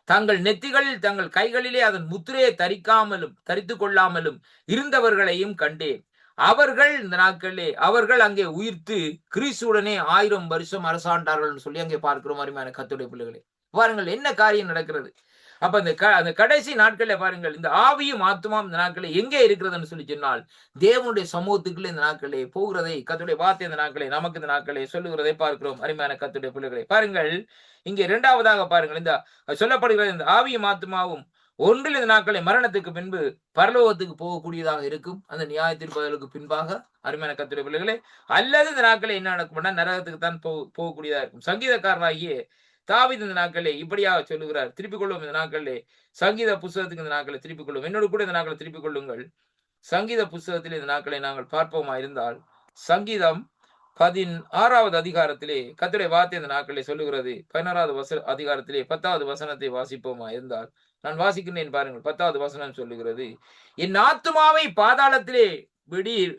தங்கள் நெத்திகளில் தங்கள் கைகளிலே அதன் முத்திரையை தரித்துக் கொள்ளாமலும் இருந்தவர்களையும் கண்டேன். அவர்கள் இந்த நாட்களிலே அவர்கள் அங்கே உயிர்த்து கிறிஸ்துவுடனே 1000 வருஷம் அரசாண்டார்கள் சொல்லி அங்கே பார்க்கிறோம் அருமையான கர்த்தருடைய பிள்ளைகளே. பாருங்கள் என்ன காரியம் நடக்கிறது. அப்ப அந்த கடைசி நாட்கள்ல பாருங்கள், இந்த ஆவியும் ஆத்துமாவும் இந்த நாட்களில் எங்கே இருக்கிறதுன்னு சொல்லி சொன்னால் தேவனுடைய சமூகத்துக்குள்ள இந்த நாட்களே போகிறதை கர்த்தருடைய வார்த்தை இந்த நாட்களே நமக்கு இந்த நாட்களே சொல்லுகிறதை பார்க்கிறோம் அருமையான கர்த்தருடைய பிள்ளைகளே. பாருங்கள், இங்கே 2வதாக பாருங்கள், இந்த சொல்லப்படுகிற இந்த ஆவியும் ஆத்துமாவும் ஒன்றில் இந்த நாட்களை மரணத்துக்கு பின்பு பரலோகத்துக்கு போகக்கூடியதாக இருக்கும், அந்த நியாய தீர்ப்புகளுக்கு பின்பாக அருமையான கர்த்தருடைய பிள்ளைகளே. அல்லது இந்த நாட்களை என்ன நடக்கும்னா நரகத்துக்கு தான் போகக்கூடியதாக இருக்கும். சங்கீதக்காரராகிய தாவீது இந்த நாட்களே இப்படியாக சொல்லுகிறார். திருப்பிக் கொள்ளும் இந்த நாட்களே சங்கீத புஸ்தகத்துக்கு இந்த நாட்களை திருப்பிக் கொள்ளும். என்னோடு கூட இந்த நாட்களை திருப்பிக் கொள்ளுங்கள். சங்கீத புஸ்தகத்தில் இந்த நாட்களை நாங்கள் பார்ப்போமா இருந்தால் சங்கீதம் 16வது அதிகாரத்திலே கர்த்தருடைய வார்த்தை இந்த நாட்களை சொல்லுகிறது. 16வது அதிகாரத்திலே 10வது வசனத்தை வாசிப்போமா இருந்தால் நான் வாசிக்கிறேன் பாருங்கள். 10வது வசனம் சொல்லுகிறது, என் ஆத்துமாவை பாதாளத்திலே விடீர்,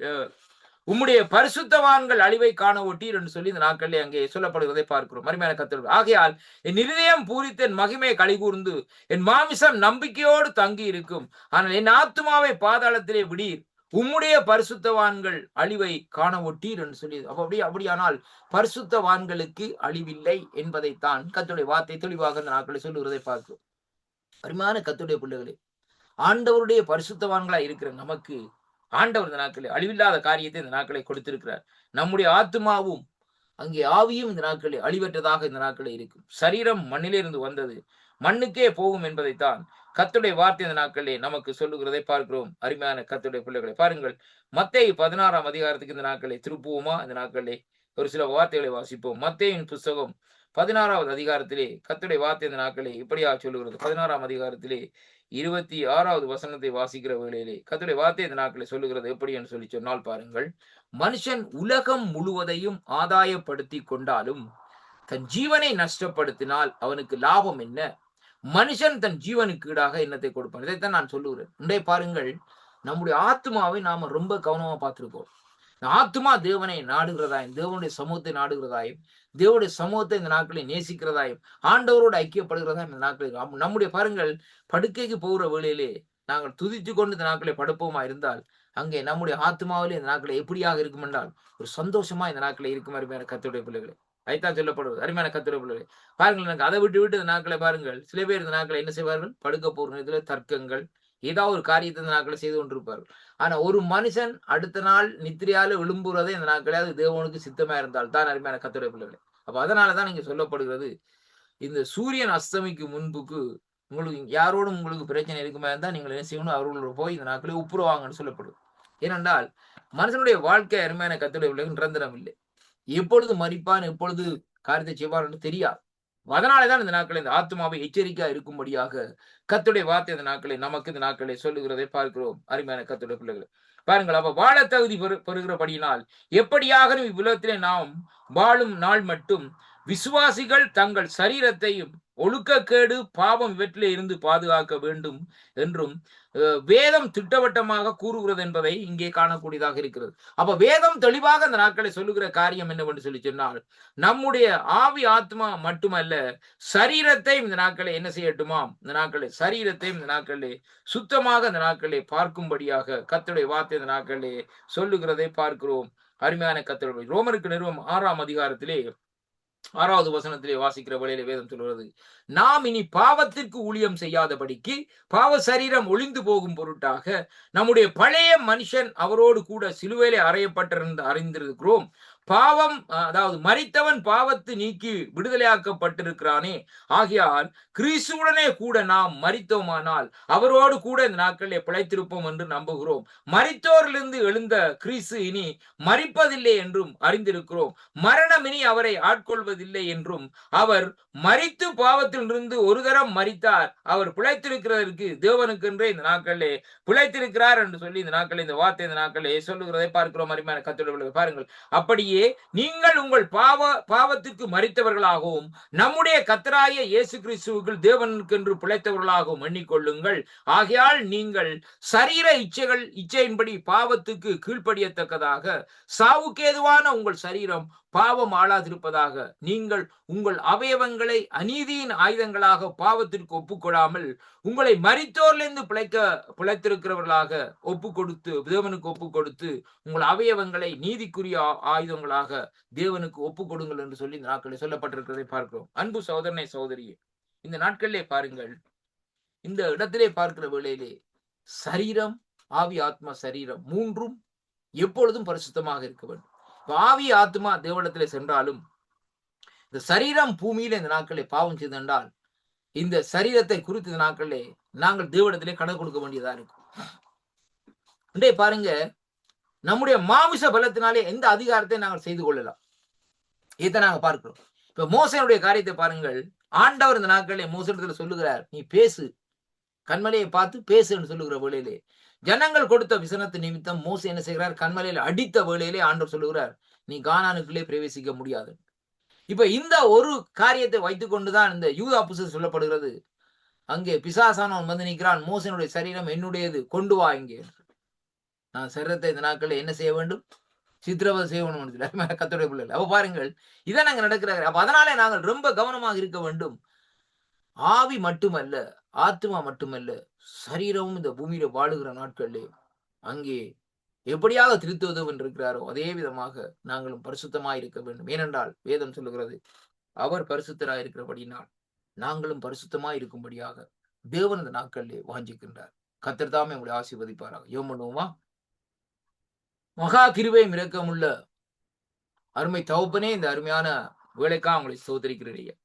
உம்முடைய பரிசுத்தவான்கள் அழிவை காண ஒட்டீர் என்று சொல்லி இந்த நாட்களிலே அங்கே சொல்லப்படுகிறதை பார்க்கிறோம் அருமையான கர்த்தர். ஆகையால் என் இருதயம் பூரித்து என் மகிமை களிகூர்ந்து என் மாமிசம் நம்பிக்கையோடு தங்கி இருக்கும். ஆனால் என் ஆத்துமாவை பாதாளத்திலே விடீர், உம்முடைய பரிசுத்தவான்கள் அழிவை காண ஒட்டீர் என்று சொல்லி. அப்படியானால் பரிசுத்தவான்களுக்கு அழிவில்லை என்பதைத்தான் கர்த்தருடைய வார்த்தை தெளிவாக இந்த நாட்களை சொல்லுகிறதை பார்க்கிறோம் அருமையான கர்த்தருடைய பிள்ளைகளே. ஆண்டவருடைய பரிசுத்தவான்களாய் இருக்கிற நமக்கு ஆண்டவர் இந்த நாட்களை அழிவில்லாத காரியத்தை இந்த நாட்களை கொடுத்திருக்கிறார். நம்முடைய ஆத்துமாவும் அங்கே ஆவியும் இந்த நாட்களை அழிவற்றதாக இந்த நாட்களை இருக்கும். சரீரம் மண்ணிலிருந்து வந்தது, மண்ணுக்கே போகும் என்பதைத்தான் கர்த்தருடைய வார்த்தை இந்த நாட்களே நமக்கு சொல்லுகிறதை பார்க்கிறோம் அருமையான கர்த்தருடைய பிள்ளைகளை. பாருங்கள், மத்தேயு 16ஆம் அதிகாரத்துக்கு இந்த நாட்களை திருப்புவோமா? இந்த நாட்களே ஒரு சில வார்த்தைகளை வாசிப்போம். மத்தேயுவின் புஸ்தகம் 16வது அதிகாரத்திலே கர்த்தருடைய வார்த்தை இந்த நாட்களே இப்படியாக சொல்லுகிறது. 16ஆம் அதிகாரத்திலே 26வது வசனத்தை வாசிக்கிற வேளையிலே கர்த்தருடைய வார்த்தை இந்த நாட்களை சொல்லுகிறது எப்படி என்று சொல்லி சொன்னால் பாருங்கள், மனுஷன் உலகம் முழுவதையும் ஆதாயப்படுத்தி கொண்டாலும் தன் ஜீவனை நஷ்டப்படுத்தினால் அவனுக்கு லாபம் என்ன? மனுஷன் தன் ஜீவனுக்கு ஈடாக என்னத்தை கொடுப்பான்? இதைத்தான் நான் சொல்லுகிறேன். இன்றைய பாருங்கள், நம்முடைய ஆத்மாவை நாம ரொம்ப கவனமா பார்த்திருக்கோம். ஆத்மா தேவனை நாடுகிறதாயும் தேவனுடைய சமூகத்தை நாடுகிறதாயும் தேவனுடைய சமூகத்தை இந்த நாட்களை நேசிக்கிறதாயும் ஆண்டவரோடு ஐக்கியப்படுகிறதாயும் இந்த நாட்களில் நம்முடைய பாருங்கள், படுக்கைக்கு போகிற வேளையிலே நாங்கள் துதித்து கொண்டு இந்த நாட்களை படுப்போமா இருந்தால் அங்கே நம்முடைய ஆத்மாவிலே இந்த நாட்களை எப்படியாக இருக்கும் என்றால் ஒரு சந்தோஷமா இந்த நாட்களை இருக்கும் அருமையான கர்த்தருடைய பிள்ளைகளே. அதைத்தான் சொல்லப்படுவது. அருமையான கர்த்தருடைய பிள்ளைகளே, பாருங்கள், எனக்கு அதை விட்டு விட்டு இந்த நாட்களை பாருங்கள், சில பேர் இந்த நாட்களை என்ன செய்வார்கள், படுக்க போற நேரத்துல தர்க்கங்கள், ஏதாவது ஒரு காரியத்தை இந்த நாட்களை செய்து கொண்டிருப்பார்கள். ஆனா ஒரு மனுஷன் அடுத்த நாள் நித்திரையால எழும்புறதே இந்த நாட்களே அது தேவனுக்கு சித்தமா இருந்தால் தான், அருமையான கர்த்தருடைய பிள்ளைகளே. அப்ப அதனாலதான் இங்க சொல்லப்படுகிறது, இந்த சூரியன் அஸ்தமிக்கு முன்புக்கு உங்களுக்கு யாரோடும் உங்களுக்கு பிரச்சனை இருக்குமா இருந்தா நீங்கள் என்ன செய்யணும், அவர்களோட போய் இந்த நாட்களே ஒப்புரவாங்கன்னு சொல்லப்படுது. ஏனென்றால் மனுஷனுடைய வாழ்க்கை, அருமையான கர்த்தருடைய பிள்ளைகள், நிரந்தரம் இல்லை. எப்பொழுது மரிப்பான், எப்பொழுது காரியத்தை செய்வார் என்று தெரியாது. அதனாலேதான் இந்த நாட்களை இந்த ஆத்மாவை எச்சரிக்கையா இருக்கும்படியாக கர்த்தருடைய வார்த்தை இந்த நாட்களை நமக்கு இந்த நாட்களை சொல்லுகிறதை பார்க்கிறோம். அருமையான கர்த்தருடைய பிள்ளைகளை பாருங்கள், அப்ப வாழ தகுதி பெறுகிறபடியினால் எப்படியாக இவ்வுலகத்திலே நாம் வாழும் நாள் மட்டும் விசுவாசிகள் தங்கள் சரீரத்தையும் ஒழுக்கக்கேடு பாவம் இவற்றிலே இருந்து பாதுகாக்க வேண்டும் என்றும் வேதம் திட்டவட்டமாக கூறுகிறது என்பதை இங்கே காணக்கூடியதாக இருக்கிறது. அப்ப வேதம் தெளிவாக அந்த நாட்களை சொல்லுகிற காரியம் என்னவென்று சொல்லி சொன்னால், நம்முடைய ஆவி ஆத்மா மட்டுமல்ல, சரீரத்தையும் இந்த நாட்களை என்ன செய்யட்டுமாம், இந்த நாட்களை சரீரத்தையும் இந்த நாட்களே சுத்தமாக இந்த நாட்களை பார்க்கும்படியாக கர்த்தருடைய வார்த்தை இந்த நாட்களே சொல்லுகிறதை பார்க்கிறோம். அருமையான கர்த்தருடைய ரோமருக்கு நிறுவம் 6ஆம் அதிகாரத்திலே 6வது வசனத்திலே வாசிக்கிற வேளையிலே வேதம் சொல்கிறது, நாம் இனி பாவத்திற்கு ஊழியம் செய்யாதபடிக்கு பாவ சரீரம் ஒளிந்து போகும் பொருட்டாக நம்முடைய பழைய மனுஷன் அவரோடு கூட சிலுவையிலே அறையப்பட்டிருந்து அறிந்திருக்கிறோம். பாவம், அதாவது மரித்தவன் பாவத்து நீக்கி விடுதலையாக்கப்பட்டிருக்கிறானே, ஆகையால் கிறிஸ்துவுடனே கூட நாம் மரித்தோமானால் அவரோடு கூட இந்த நாட்களிலே பிழைத்திருப்போம் என்று நம்புகிறோம். மரித்தோரிலிருந்து எழுந்த கிறிஸ்து இனி மரிப்பதில்லை என்றும் அறிந்திருக்கிறோம். மரணம் இனி அவரை ஆட்கொள்வதில்லை என்றும், அவர் மரித்து பாவத்திலிருந்து ஒரு தரம் மரித்தார், அவர் பிழைத்திருக்கிறதற்கு தேவனுக்கென்றே இந்த நாட்களிலே பிழைத்திருக்கிறார் என்று சொல்லி இந்த நாட்களில் இந்த வார்த்தை இந்த நாட்களிலே சொல்லுகிறதை பார்க்கிறோம். அருமையான கர்த்தருடைய பாருங்கள், அப்படியே நீங்கள் உங்கள் பாவத்துக்கு மரித்தவர்களாகவும் நம்முடைய கர்த்தராகிய இயேசு கிறிஸ்துவுக்குள் தேவனுக்கென்று பிழைத்தவர்களாகவும் எண்ணிக்கொள்ளுங்கள். ஆகையால் நீங்கள் சரீர இச்சையின்படி பாவத்துக்கு கீழ்ப்படியத்தக்கதாக சாவுக்கேதுவான உங்கள் சரீரம் பாவம் ஆளாதிருப்பதாக நீங்கள் உங்கள் அவயவங்களை அநீதியின் ஆயுதங்களாக பாவத்திற்கு ஒப்புக்கொடாமல் உங்களை மரித்தோரிலிருந்து பிழைத்திருக்கிறவர்களாக ஒப்புக்கொடுத்து தேவனுக்கு ஒப்புக்கொடுத்து உங்கள் அவயவங்களை நீதிக்குரிய ஆயுதங்களாக தேவனுக்கு ஒப்புக்கொடுங்கள் என்று சொல்லி இந்த நாட்களில் சொல்லப்பட்டிருக்கிறதை பார்க்கிறோம். அன்பு சகோதரனை சகோதரியே, இந்த நாட்களிலே பாருங்கள், இந்த இடத்திலே பார்க்கிற வேளையிலே சரீரம், ஆவி, ஆத்மா, சரீரம் மூன்றும் எப்பொழுதும் பரிசுத்தமாக இருக்க வேண்டும். ஆவி ஆத்மா தேவனிடத்திலே சென்றாலும் இந்த சரீரம் பூமியில இந்த நாட்களை பாவம் செய்தால் இந்த சரீரத்தை குறித்து இந்த நாட்களிலே நாங்கள் தேவனிடத்திலே கணக்கு கொடுக்க வேண்டியதா இருக்கும். இன்றைய பாருங்க, நம்முடைய மாமிச பலத்தினாலே எந்த அதிகாரத்தை நாங்கள் செய்து கொள்ளலாம், இதை நாங்க பார்க்கிறோம். இப்ப மோசனுடைய காரியத்தை பாருங்கள், ஆண்டவர் இந்த நாட்களிலே மோசத்துல சொல்லுகிறார், நீ பேசு, கண்மலையை பார்த்து பேசுன்னு சொல்லுகிற வேளையிலே ஜனங்கள் கொடுத்த விசனத்து நிமித்தம் மோசே என்ன செய்கிறார், கண்மலையில் அடித்த வேளையிலே ஆண்டவர் சொல்லுகிறார், நீ கானானுக்குள்ளே பிரவேசிக்க முடியாது. இப்ப இந்த ஒரு காரியத்தை வைத்துக் கொண்டுதான் இந்த யூதா புஸ்தகம் சொல்லப்படுகிறது, அங்கே பிசாசானவன் வந்து நிற்கிறான், மோசனுடைய சரீரம் என்னுடையது, கொண்டு வா இங்கே, நான் சரீரத்தை இந்த நாட்களில் என்ன செய்ய வேண்டும், சித்திரவதை செய்ய வேண்டும். கர்த்தருடைய பிள்ளைகள், அப்ப பாருங்கள், இதை நாங்க நடக்கிறாங்க. அப்ப அதனாலே நாங்கள் ரொம்ப கவனமாக இருக்க வேண்டும். ஆவி மட்டுமல்ல, ஆத்மா மட்டுமல்ல, சரீரமும் இந்த பூமியில வாழுகிற நாட்களிலே அங்கே எப்படியாக திருத்துவதவன் இருக்கிறாரோ அதே விதமாக நாங்களும் பரிசுத்தமாய் இருக்க வேண்டும். ஏனென்றால் வேதம் சொல்லுகிறது, அவர் பரிசுத்தராய் இருக்கிறபடினால் நாங்களும் பரிசுத்தமாய் இருக்கும்படியாக தேவன் இந்த நாட்களிலே வாஞ்சிக்கின்றார். கர்த்தர் தாமே உங்களை ஆசீர்வதிப்பாராக. ஜெபம் பண்ணுவோமா? மகா கிருபையும் இரக்கமுள்ள அருமை தகப்பனே, இந்த அருமையான வேலைக்காக உங்களை ஸ்தோத்திரிக்கிறேன்.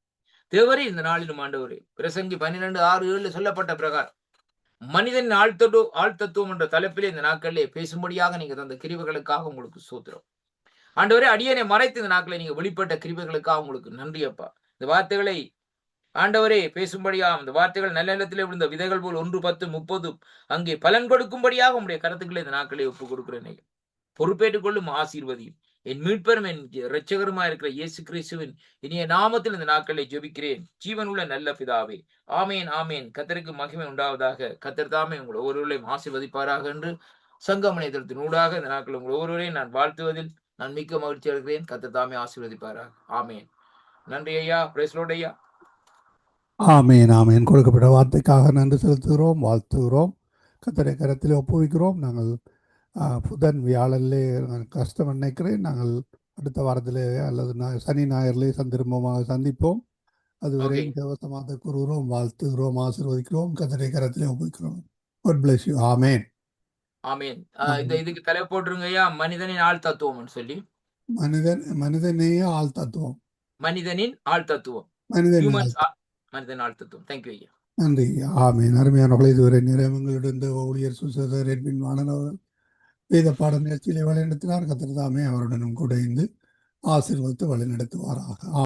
தேவரே, இந்த நாளிலும் ஆண்டவரே, பிரசங்கி 12:6-7 சொல்லப்பட்ட பிரகாரம் மனிதன் ஆழ்த்தத்துவம் என்ற தலைப்பிலே இந்த நாட்களிலே பேசும்படியாக நீங்க தந்த கிருபைகளுக்காக உங்களுக்கு ஸ்தோத்திரம். ஆண்டவரே, அடியனை மறைத்து இந்த நாட்களை நீங்க வெளிப்பட்ட கிருபைகளுக்காக உங்களுக்கு நன்றி அப்பா. இந்த வார்த்தைகளை ஆண்டவரே பேசும்படியாக, இந்த வார்த்தைகள் நல்ல நிலத்திலே விழுந்த விதைகள் போல் 1, 10, 30 அங்கே பலன் கொடுக்கும்படியாக உங்களுடைய கருத்துக்களை இந்த நாட்களை ஒப்புக் கொடுக்கிறேன். பொறுப்பேற்றுக் கொள்ளும், ஆசீர்வதியும். என் மீட்பரும் என் இரட்சகருமா இருக்கிற இயேசு கிறிஸ்துவின் இனிய நாமத்தில் இந்த நாட்களை ஜெபிக்கிறேன், ஜீவனுள்ள நல்ல பிதாவே. ஆமேன், ஆமேன். கர்த்தருக்கு மகிமை உண்டாவதாக. கர்த்தர் தாமே உங்கள் ஒவ்வொருவரையும் ஆசீர்வதிப்பாராக என்று சங்கமனையத்தின் ஊடாக இந்த நாட்கள் உங்கள் ஒவ்வொருவரையும் நான் வாழ்த்துவதில் நான் மிக்க மகிழ்ச்சி அடைகிறேன். கர்த்தர் தாமே ஆசீர்வதிப்பாராக. ஆமேன். நன்றி ஐயா. பிரைஸ் லார்ட் ஐயா. ஆமேன், ஆமேன். கொடுக்கப்பட்ட வார்த்தைக்காக நன்றி செலுத்துகிறோம், வாழ்த்துகிறோம், கர்த்தருடைய கரத்திலே ஒப்புவிக்கிறோம். நாங்கள் புதன் வியாழனிலே கஷ்டம் நினைக்கிறேன், நாங்கள் அடுத்த வாரத்திலே அல்லது சனி ஞாயிறிலே திரும்பமாக சந்திப்போம். அதுவரை ஓகே. தேவசமாக கூறுகிறோம், வாழ்த்துகிறோம், ஆசீர்வதிக்கிறோம், கர்த்தருடைய கரத்திலே ஒப்புவிக்கிறோம். God bless you. ஆமென். ஆமீன். இதுக்கு தலை போட்டுருங்க ஐயா, மனிதனின் ஆள் தத்துவம்னு சொல்லி. மனிதநேய ஆள் தத்துவம். மனிதனின் ஆள் தத்துவம். மனிதன் ஹியூமன்ஸ் மனிதன் ஆள் தத்துவம். தேங்க்யூ ஐயா. நன்றி. ஆமென். அருமையானவர்களே, இதுவரை நேரம் எங்களுடன் இந்த ஊழியர் சுசேதர் எட்வின் வாணன் அவர்கள் வேத பாட நிகழ்ச்சியிலே வழிநடத்தினார். கர்த்தர் தாமே அவருடனும் கூட இருந்து ஆசீர்வதித்து வழிநடத்துவாராக.